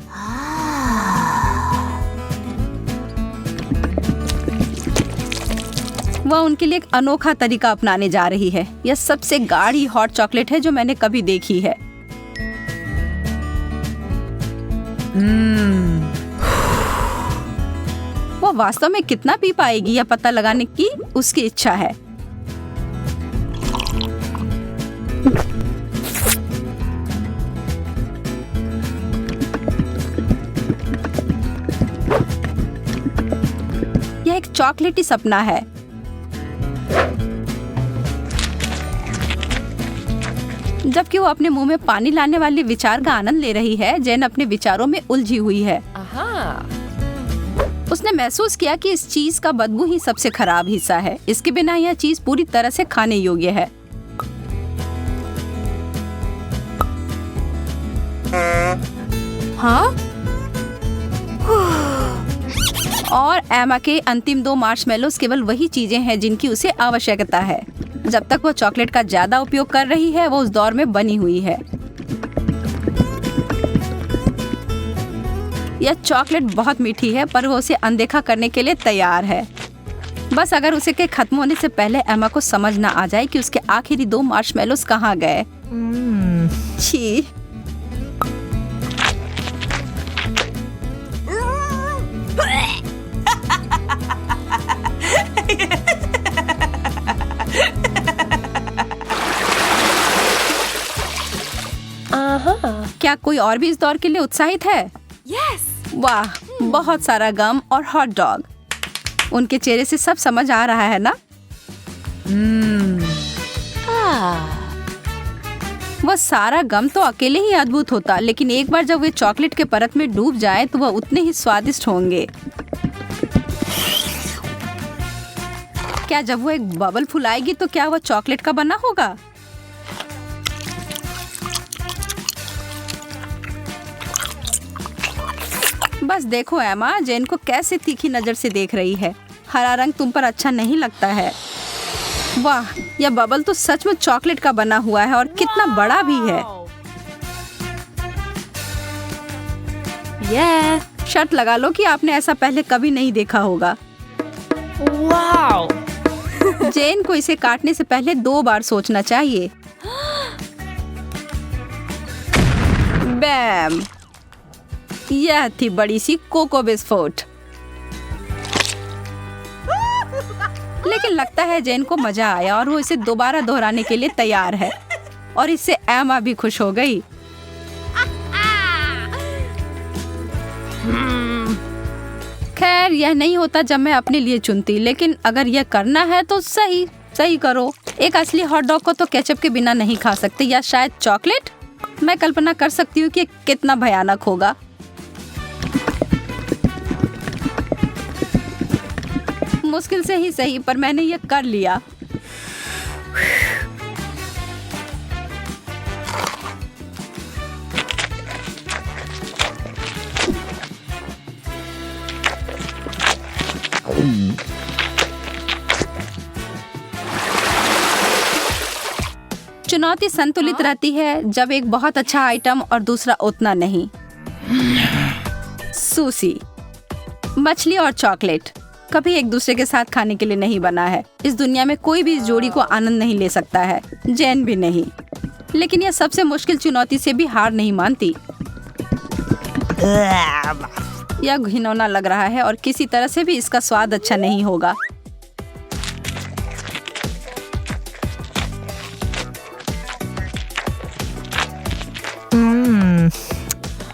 वह उनके लिए एक अनोखा तरीका अपनाने जा रही है। यह सबसे गाढ़ी हॉट चॉकलेट है जो मैंने कभी देखी है। वो वास्तव में कितना पी पाएगी यह पता लगाने की उसकी इच्छा है। यह एक चॉकलेटी सपना है। जबकि वो अपने मुंह में पानी लाने वाले विचार का आनंद ले रही है, जैन अपने विचारों में उलझी हुई है। उसने महसूस किया कि इस चीज का बदबू ही सबसे खराब हिस्सा है। इसके बिना यह चीज पूरी तरह से खाने योग्य है। हाँ? और एमा के अंतिम 2 मार्शमेलोस केवल वही चीजें हैं जिनकी उसे आवश्यकता है। जब तक वो चॉकलेट का ज्यादा उपयोग कर रही है, वो उस दौर में बनी हुई है। यह चॉकलेट बहुत मीठी है, पर वो उसे अनदेखा करने के लिए तैयार है। बस अगर उसे के खत्म होने से पहले एमा को समझ ना आ जाए कि उसके आखिरी 2 मार्शमेलोस कहाँ गए। छी। क्या कोई और भी इस दौर के लिए उत्साहित है? Yes. वाह, बहुत सारा गम और हॉट डॉग। उनके चेहरे से सब समझ आ रहा है ना? वह सारा गम तो अकेले ही अद्भुत होता, लेकिन एक बार जब वे चॉकलेट के परत में डूब जाए तो वह उतने ही स्वादिष्ट होंगे। क्या जब वो एक बबल फुलाएगी तो क्या वह चॉकलेट का बना होगा? बस देखो एमा, जेन को कैसे तीखी नजर से देख रही है। हरा रंग तुम पर अच्छा नहीं लगता है। वाह, यह बबल तो सच में चॉकलेट का बना हुआ है और कितना बड़ा भी है। Yeah. शर्त लगा लो कि आपने ऐसा पहले कभी नहीं देखा होगा। Wow. जेन को इसे काटने से पहले 2 बार सोचना चाहिए। बैम! यह थी बड़ी सी कोको बिस्कुट। लेकिन लगता है जेन को मजा आया और वो इसे दोबारा दोहराने के लिए तैयार है। और इससे एमा भी खुश हो गई। खैर, यह नहीं होता जब मैं अपने लिए चुनती, लेकिन अगर यह करना है तो सही करो। एक असली हॉट डॉग को तो केचप के बिना नहीं खा सकते, या शायद चॉकलेट। मैं कल्पना कर सकती हूँ कि कितना भयानक होगा। मुश्किल से ही सही, पर मैंने ये कर लिया। चुनौती संतुलित रहती है, जब एक बहुत अच्छा आइटम और दूसरा उतना नहीं। सुशी, मछली और चॉकलेट कभी एक दूसरे के साथ खाने के लिए नहीं बना है। इस दुनिया में कोई भी इस जोड़ी को आनंद नहीं ले सकता है, जैन भी नहीं। लेकिन यह सबसे मुश्किल चुनौती से भी हार नहीं मानती। यह घिनौना लग रहा है और किसी तरह से भी इसका स्वाद अच्छा नहीं होगा।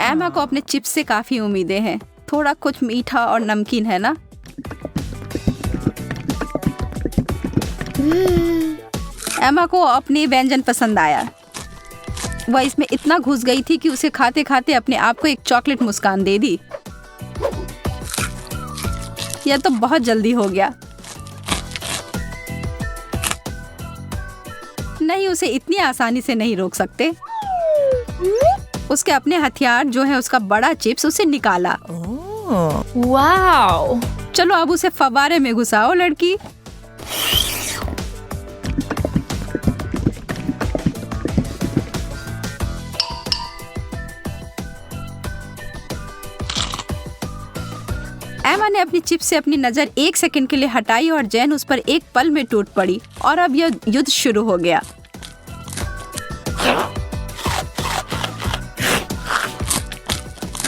एमा को अपने चिप्स से काफी उम्मीदें हैं। थोड़ा कुछ मीठा और नमकीन है ना? एमा को अपनी व्यंजन पसंद आया। वह इसमें इतना घुस गई थी कि उसे खाते खाते अपने आप को एक चॉकलेट मुस्कान दे दी। यह तो बहुत जल्दी हो गया। नहीं, उसे इतनी आसानी से नहीं रोक सकते। उसके अपने हथियार जो है उसका बड़ा चिप्स, उसे निकाला। Wow. चलो अब उसे फव्वारे में घुसाओ लड़की। एमा ने अपनी चिप से अपनी नजर 1 सेकंड के लिए हटाई और जैन उस पर एक पल में टूट पड़ी और अब यह युद्ध शुरू हो गया।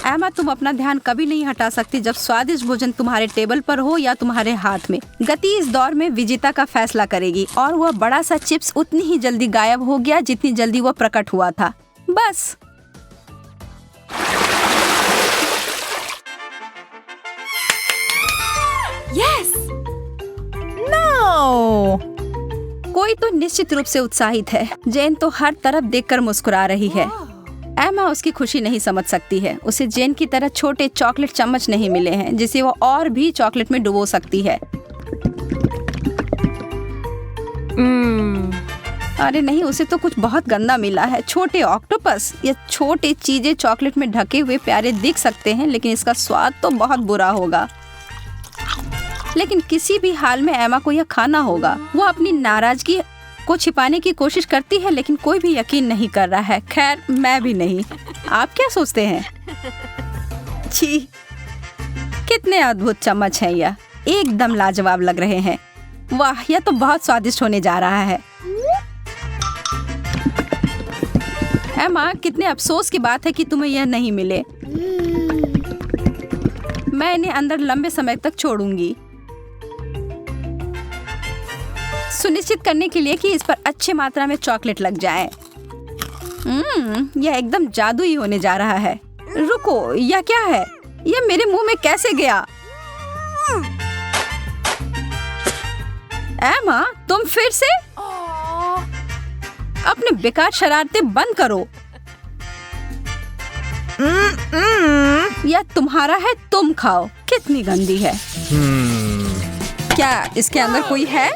एमा, तुम अपना ध्यान कभी नहीं हटा सकती जब स्वादिष्ट भोजन तुम्हारे टेबल पर हो या तुम्हारे हाथ में। गति इस दौर में विजेता का फैसला करेगी और वह बड़ा सा चिप्स उतनी ही जल्दी गायब हो गया जितनी जल्दी वह प्रकट हुआ था। बस। Yes. No! कोई तो निश्चित रूप से उत्साहित है। जेन तो हर तरफ देखकर मुस्कुरा रही है। एमा उसकी खुशी नहीं समझ सकती है। उसे जेन की तरह छोटे चॉकलेट चम्मच नहीं मिले हैं जिसे वो और भी चॉकलेट में डुबो सकती है। अरे नहीं, उसे तो कुछ बहुत गंदा मिला है। छोटे ऑक्टोपस। ये छोटे चीजें चॉकलेट में ढके हुए प्यारे दिख सकते हैं, लेकिन इसका स्वाद तो बहुत बुरा होगा। लेकिन किसी भी हाल में एमा को यह खाना होगा। वो अपनी नाराजगी को छिपाने की कोशिश करती है, लेकिन कोई भी यकीन नहीं कर रहा है। खैर, मैं भी नहीं। आप क्या सोचते हैं? छी, कितने अद्भुत चम्मच हैं यह। एकदम लाजवाब लग रहे हैं। वाह, यह तो बहुत स्वादिष्ट होने जा रहा है। एमा, कितने अफसोस की बात है कि तुम्हें यह नहीं मिले। मैं इन्हें अंदर लंबे समय तक छोड़ूंगी, सुनिश्चित करने के लिए कि इस पर अच्छी मात्रा में चॉकलेट लग जाए। यह एकदम जादुई होने जा रहा है। रुको, यह क्या है? यह मेरे मुंह में कैसे गया? एमा, तुम फिर से? अपने बेकार शरारतें बंद करो। यह तुम्हारा है, तुम खाओ। कितनी गंदी है। क्या इसके अंदर कोई है?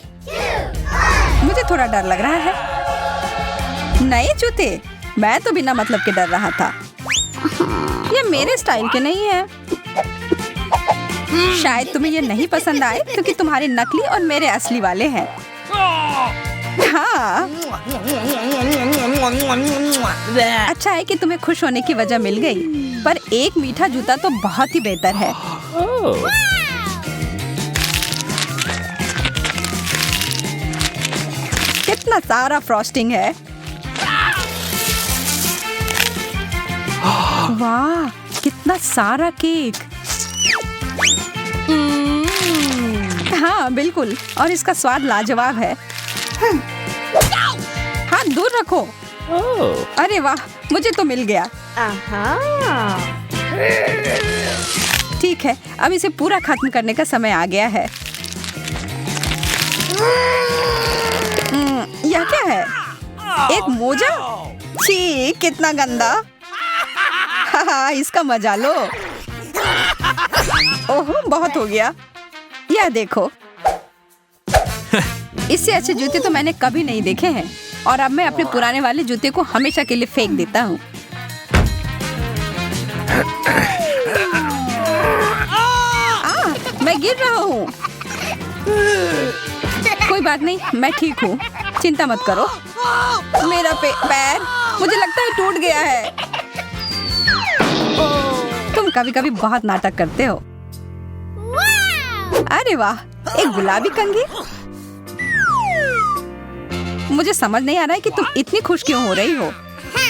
मुझे थोड़ा डर लग रहा है। नए जूते? मैं तो बिना मतलब के डर रहा था। ये मेरे स्टाइल के नहीं है। शायद तुम्हें ये नहीं पसंद आए क्योंकि तुम्हारे नकली और मेरे असली वाले हैं। हाँ, अच्छा है कि तुम्हें खुश होने की वजह मिल गई, पर एक मीठा जूता तो बहुत ही बेहतर है। कितना सारा फ्रॉस्टिंग है। वाह, कितना सारा केक। हाँ बिल्कुल, और इसका स्वाद लाजवाब है। हाथ दूर रखो। अरे वाह, मुझे तो मिल गया। ठीक है, अब इसे पूरा खत्म करने का समय आ गया है। यह क्या है? एक मोजा? छी, कितना गंदा। हाँ, इसका मजा लो। ओह, बहुत हो गया। यह देखो, इससे अच्छे जूते तो मैंने कभी नहीं देखे हैं। और अब मैं अपने पुराने वाले जूते को हमेशा के लिए फेंक देता हूँ। मैं गिर रहा हूँ। कोई बात नहीं, मैं ठीक हूँ, चिंता मत करो। मेरा पैर मुझे लगता है टूट गया है। तुम कभी कभी बहुत नाटक करते हो। अरे वाह, एक गुलाबी कंघी। मुझे समझ नहीं आ रहा है कि तुम इतनी खुश क्यों हो रही हो।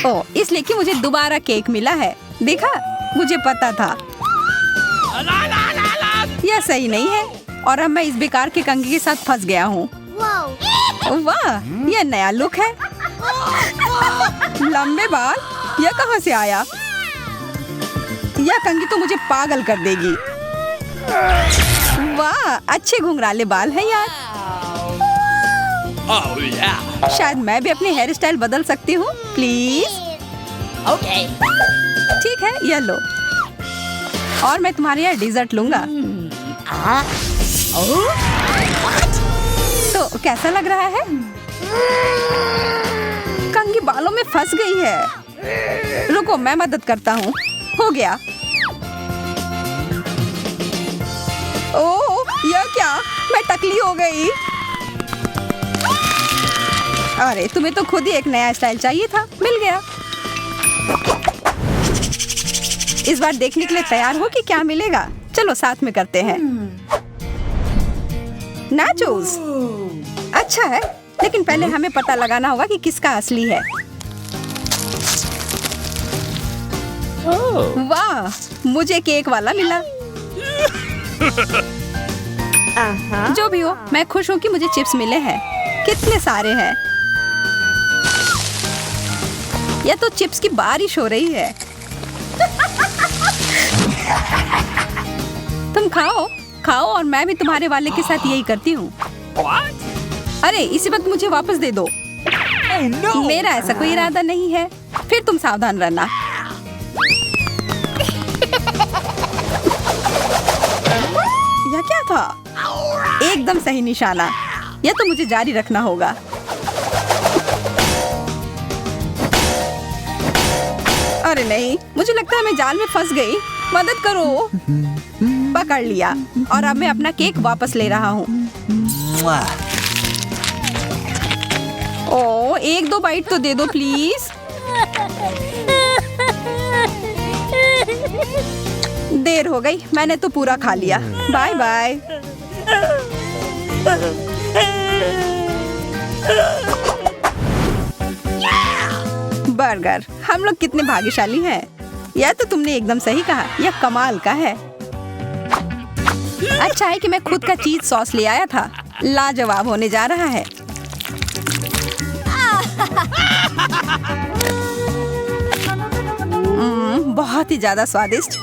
ओह, इसलिए कि मुझे दोबारा केक मिला है। देखा, मुझे पता था। यह सही नहीं है और अब मैं इस बेकार के कंघी के साथ फंस गया हूँ। वाह, यह नया लुक है। लंबे बाल, यह कहाँ से आया? यह कंघी तो मुझे पागल कर देगी। वाह, अच्छे घुंघराले बाल हैं यार। शायद मैं भी अपनी हेयर स्टाइल बदल सकती हूँ, प्लीज। Okay. ठीक है, यह लो। और मैं तुम्हारे यहाँ डिजर्ट लूंगा। तो कैसा लग रहा है? कंघी बालों में फंस गई है। रुको, मैं मदद करता हूँ। हो गया। ओह, यह क्या? मैं टकली हो गई। अरे, तुम्हें तो खुद ही एक नया स्टाइल चाहिए था, मिल गया। इस बार देखने के लिए तैयार हो कि क्या मिलेगा? चलो साथ में करते हैं। नाचोस। अच्छा है, लेकिन पहले हमें पता लगाना होगा कि किसका असली है। वाह, मुझे केक वाला मिला। जो भी हो, मैं खुश हूँ कि मुझे चिप्स मिले हैं। कितने सारे हैं। यह तो चिप्स की बारिश हो रही है। तुम खाओ खाओ और मैं भी तुम्हारे वाले के साथ यही करती हूँ। अरे, इसी वक्त मुझे वापस दे दो। मेरा ऐसा कोई इरादा नहीं है। फिर तुम सावधान रहना। यह क्या था? एकदम सही निशाना। यह तो मुझे जारी रखना होगा। अरे नहीं, मुझे लगता है मैं जाल में फंस गई। मदद करो। पकड़ लिया और अब मैं अपना केक वापस ले रहा हूँ। ओह, एक दो बाइट तो दे दो प्लीज। देर हो गई, मैंने तो पूरा खा लिया। Bye bye. बर्गर, हम लोग कितने भाग्यशाली हैं। यह तो तुमने एकदम सही कहा, यह कमाल का है। अच्छा है कि मैं खुद का चीज सॉस ले आया था। लाजवाब होने जा रहा है। बहुत ही ज्यादा स्वादिष्ट।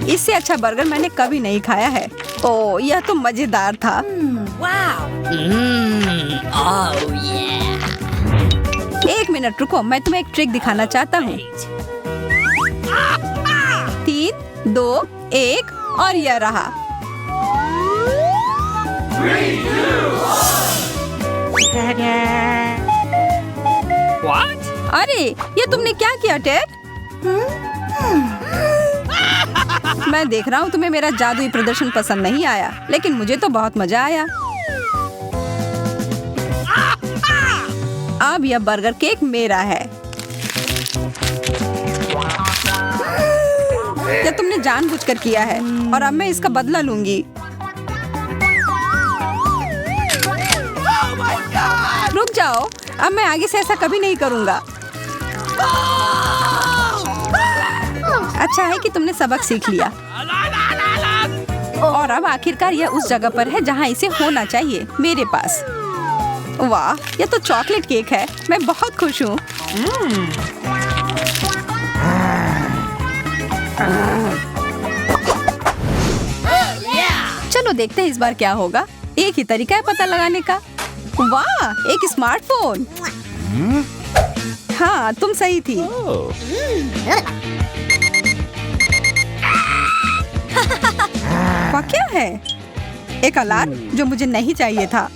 इससे अच्छा बर्गर मैंने कभी नहीं खाया है। ओह, यह तो मजेदार था। Wow. एक मिनट रुको, मैं तुम्हें एक ट्रिक दिखाना चाहता हूँ। 3, 2, 1 और यह रहा। What? अरे, ये तुमने क्या किया टेड? मैं देख रहा हूँ तुम्हें मेरा जादुई प्रदर्शन पसंद नहीं आया, लेकिन मुझे तो बहुत मजा आया। अब यह बर्गर केक मेरा है। यह तुमने जानबूझकर किया है और अब मैं इसका बदला लूंगी। रुक जाओ, अब मैं आगे से ऐसा कभी नहीं करूंगा। अच्छा है कि तुमने सबक सीख लिया। और अब आखिरकार यह उस जगह पर है जहाँ इसे होना चाहिए, मेरे पास। वाह, यह तो चॉकलेट केक है। मैं बहुत खुश हूँ। चलो देखते हैं इस बार क्या होगा। एक ही तरीका है पता लगाने का। वाह, एक स्मार्टफोन। हाँ, तुम सही थी। वाह, क्या है? एक अलार्म जो मुझे नहीं चाहिए था।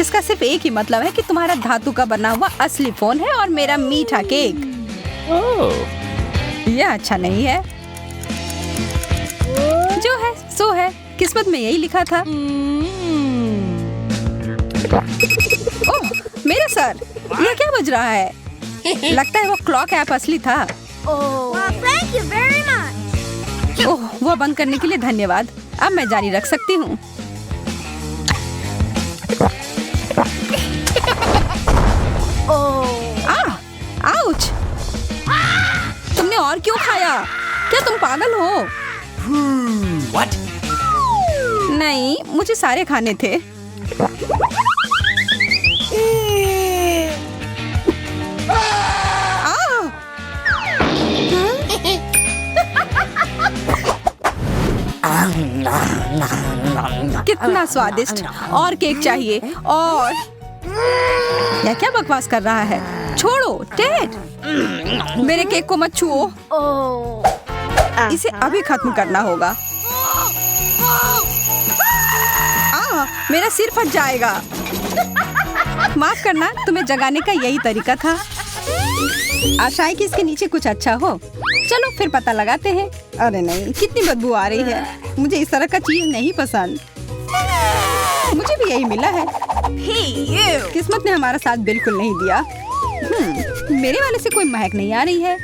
इसका सिर्फ एक ही मतलब है कि तुम्हारा धातु का बना हुआ असली फोन है और मेरा मीठा केक। यह अच्छा नहीं है। जो है सो है, किस्मत में यही लिखा था। ओह, मेरा सर, यह क्या बज रहा है? लगता है वो क्लॉक ऐप असली था। Thank you very much. ओह, वह बंद करने के लिए धन्यवाद। अब मैं जारी रख सकती हूँ। आउच! तुमने और क्यों खाया? क्या तुम पागल हो? What? नहीं, मुझे सारे खाने थे। कितना स्वादिष्ट! और केक चाहिए। और यह क्या बकवास कर रहा है? छोड़ो टेड, मेरे केक को मत छुओ। इसे अभी खत्म करना होगा। मेरा सिर फट जाएगा। माफ करना, तुम्हें जगाने का यही तरीका था। आशा है कि इसके नीचे कुछ अच्छा हो। चलो फिर पता लगाते हैं। अरे नहीं, कितनी बदबू आ रही है। मुझे इस तरह का चीज नहीं पसंद। मुझे भी यही मिला है। किस्मत ने हमारा साथ बिल्कुल नहीं दिया। मेरे वाले से कोई महक नहीं आ रही है,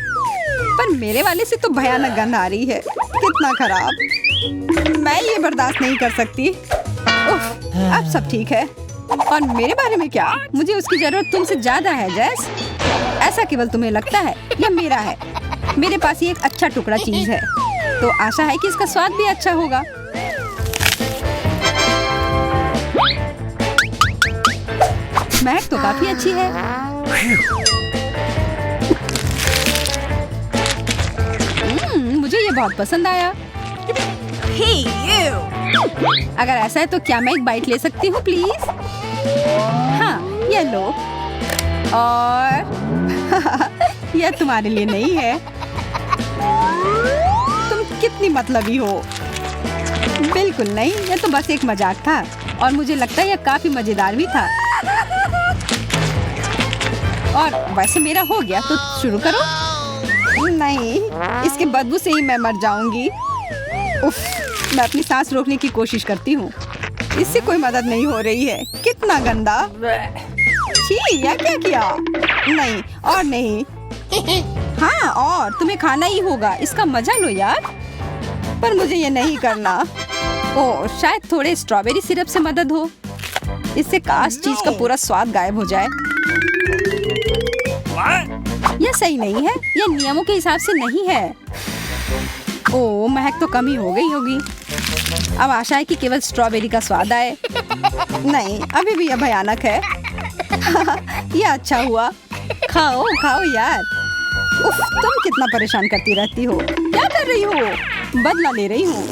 पर मेरे वाले से तो भयानक गंध आ रही है। कितना खराब! मैं ये बर्दाश्त नहीं कर सकती। उफ, अब सब ठीक है। और मेरे बारे में क्या? मुझे उसकी जरूरत तुमसे ज्यादा है जैस। ऐसा केवल तुम्हें लगता है। यह मेरा है। मेरे पास ये एक अच्छा टुकड़ा चीज है, तो आशा है कि इसका स्वाद भी अच्छा होगा। महक तो काफी अच्छी है। मुझे ये बहुत पसंद आया। अगर ऐसा है तो क्या मैं एक बाइट ले सकती हूँ प्लीज? हाँ, ये लो। और यह तुम्हारे लिए नहीं है। तुम कितनी मतलबी हो। बिल्कुल नहीं, यह तो बस एक मजाक था और मुझे लगता है यह काफी मजेदार भी था। और वैसे मेरा हो गया, तो शुरू करो। नहीं, इसके बदबू से ही मैं मर जाऊंगी। उफ, मैं अपनी सांस रोकने की कोशिश करती हूँ। इससे कोई मदद नहीं हो रही है। कितना गंदा! छी, यह क्या किया? नहीं, और नहीं। हाँ, और तुम्हें खाना ही होगा। इसका मजा लो यार। पर मुझे ये नहीं करना। ओह, शायद थोड़े स्ट्रॉबेरी सिरप से मदद हो। इससे काश चीज का पूरा स्वाद गायब हो जाए। यह सही नहीं है। यह नियमों के हिसाब से नहीं है। ओह, महक तो कम ही हो गई होगी। अब आशा है कि केवल स्ट्रॉबेरी का स्वाद आए। नहीं, अभी भी यह भयानक है। यह अच्छा हुआ। खाओ खाओ यार। उफ, तुम कितना परेशान करती रहती हो। क्या कर रही हो? बदला ले रही हूँ।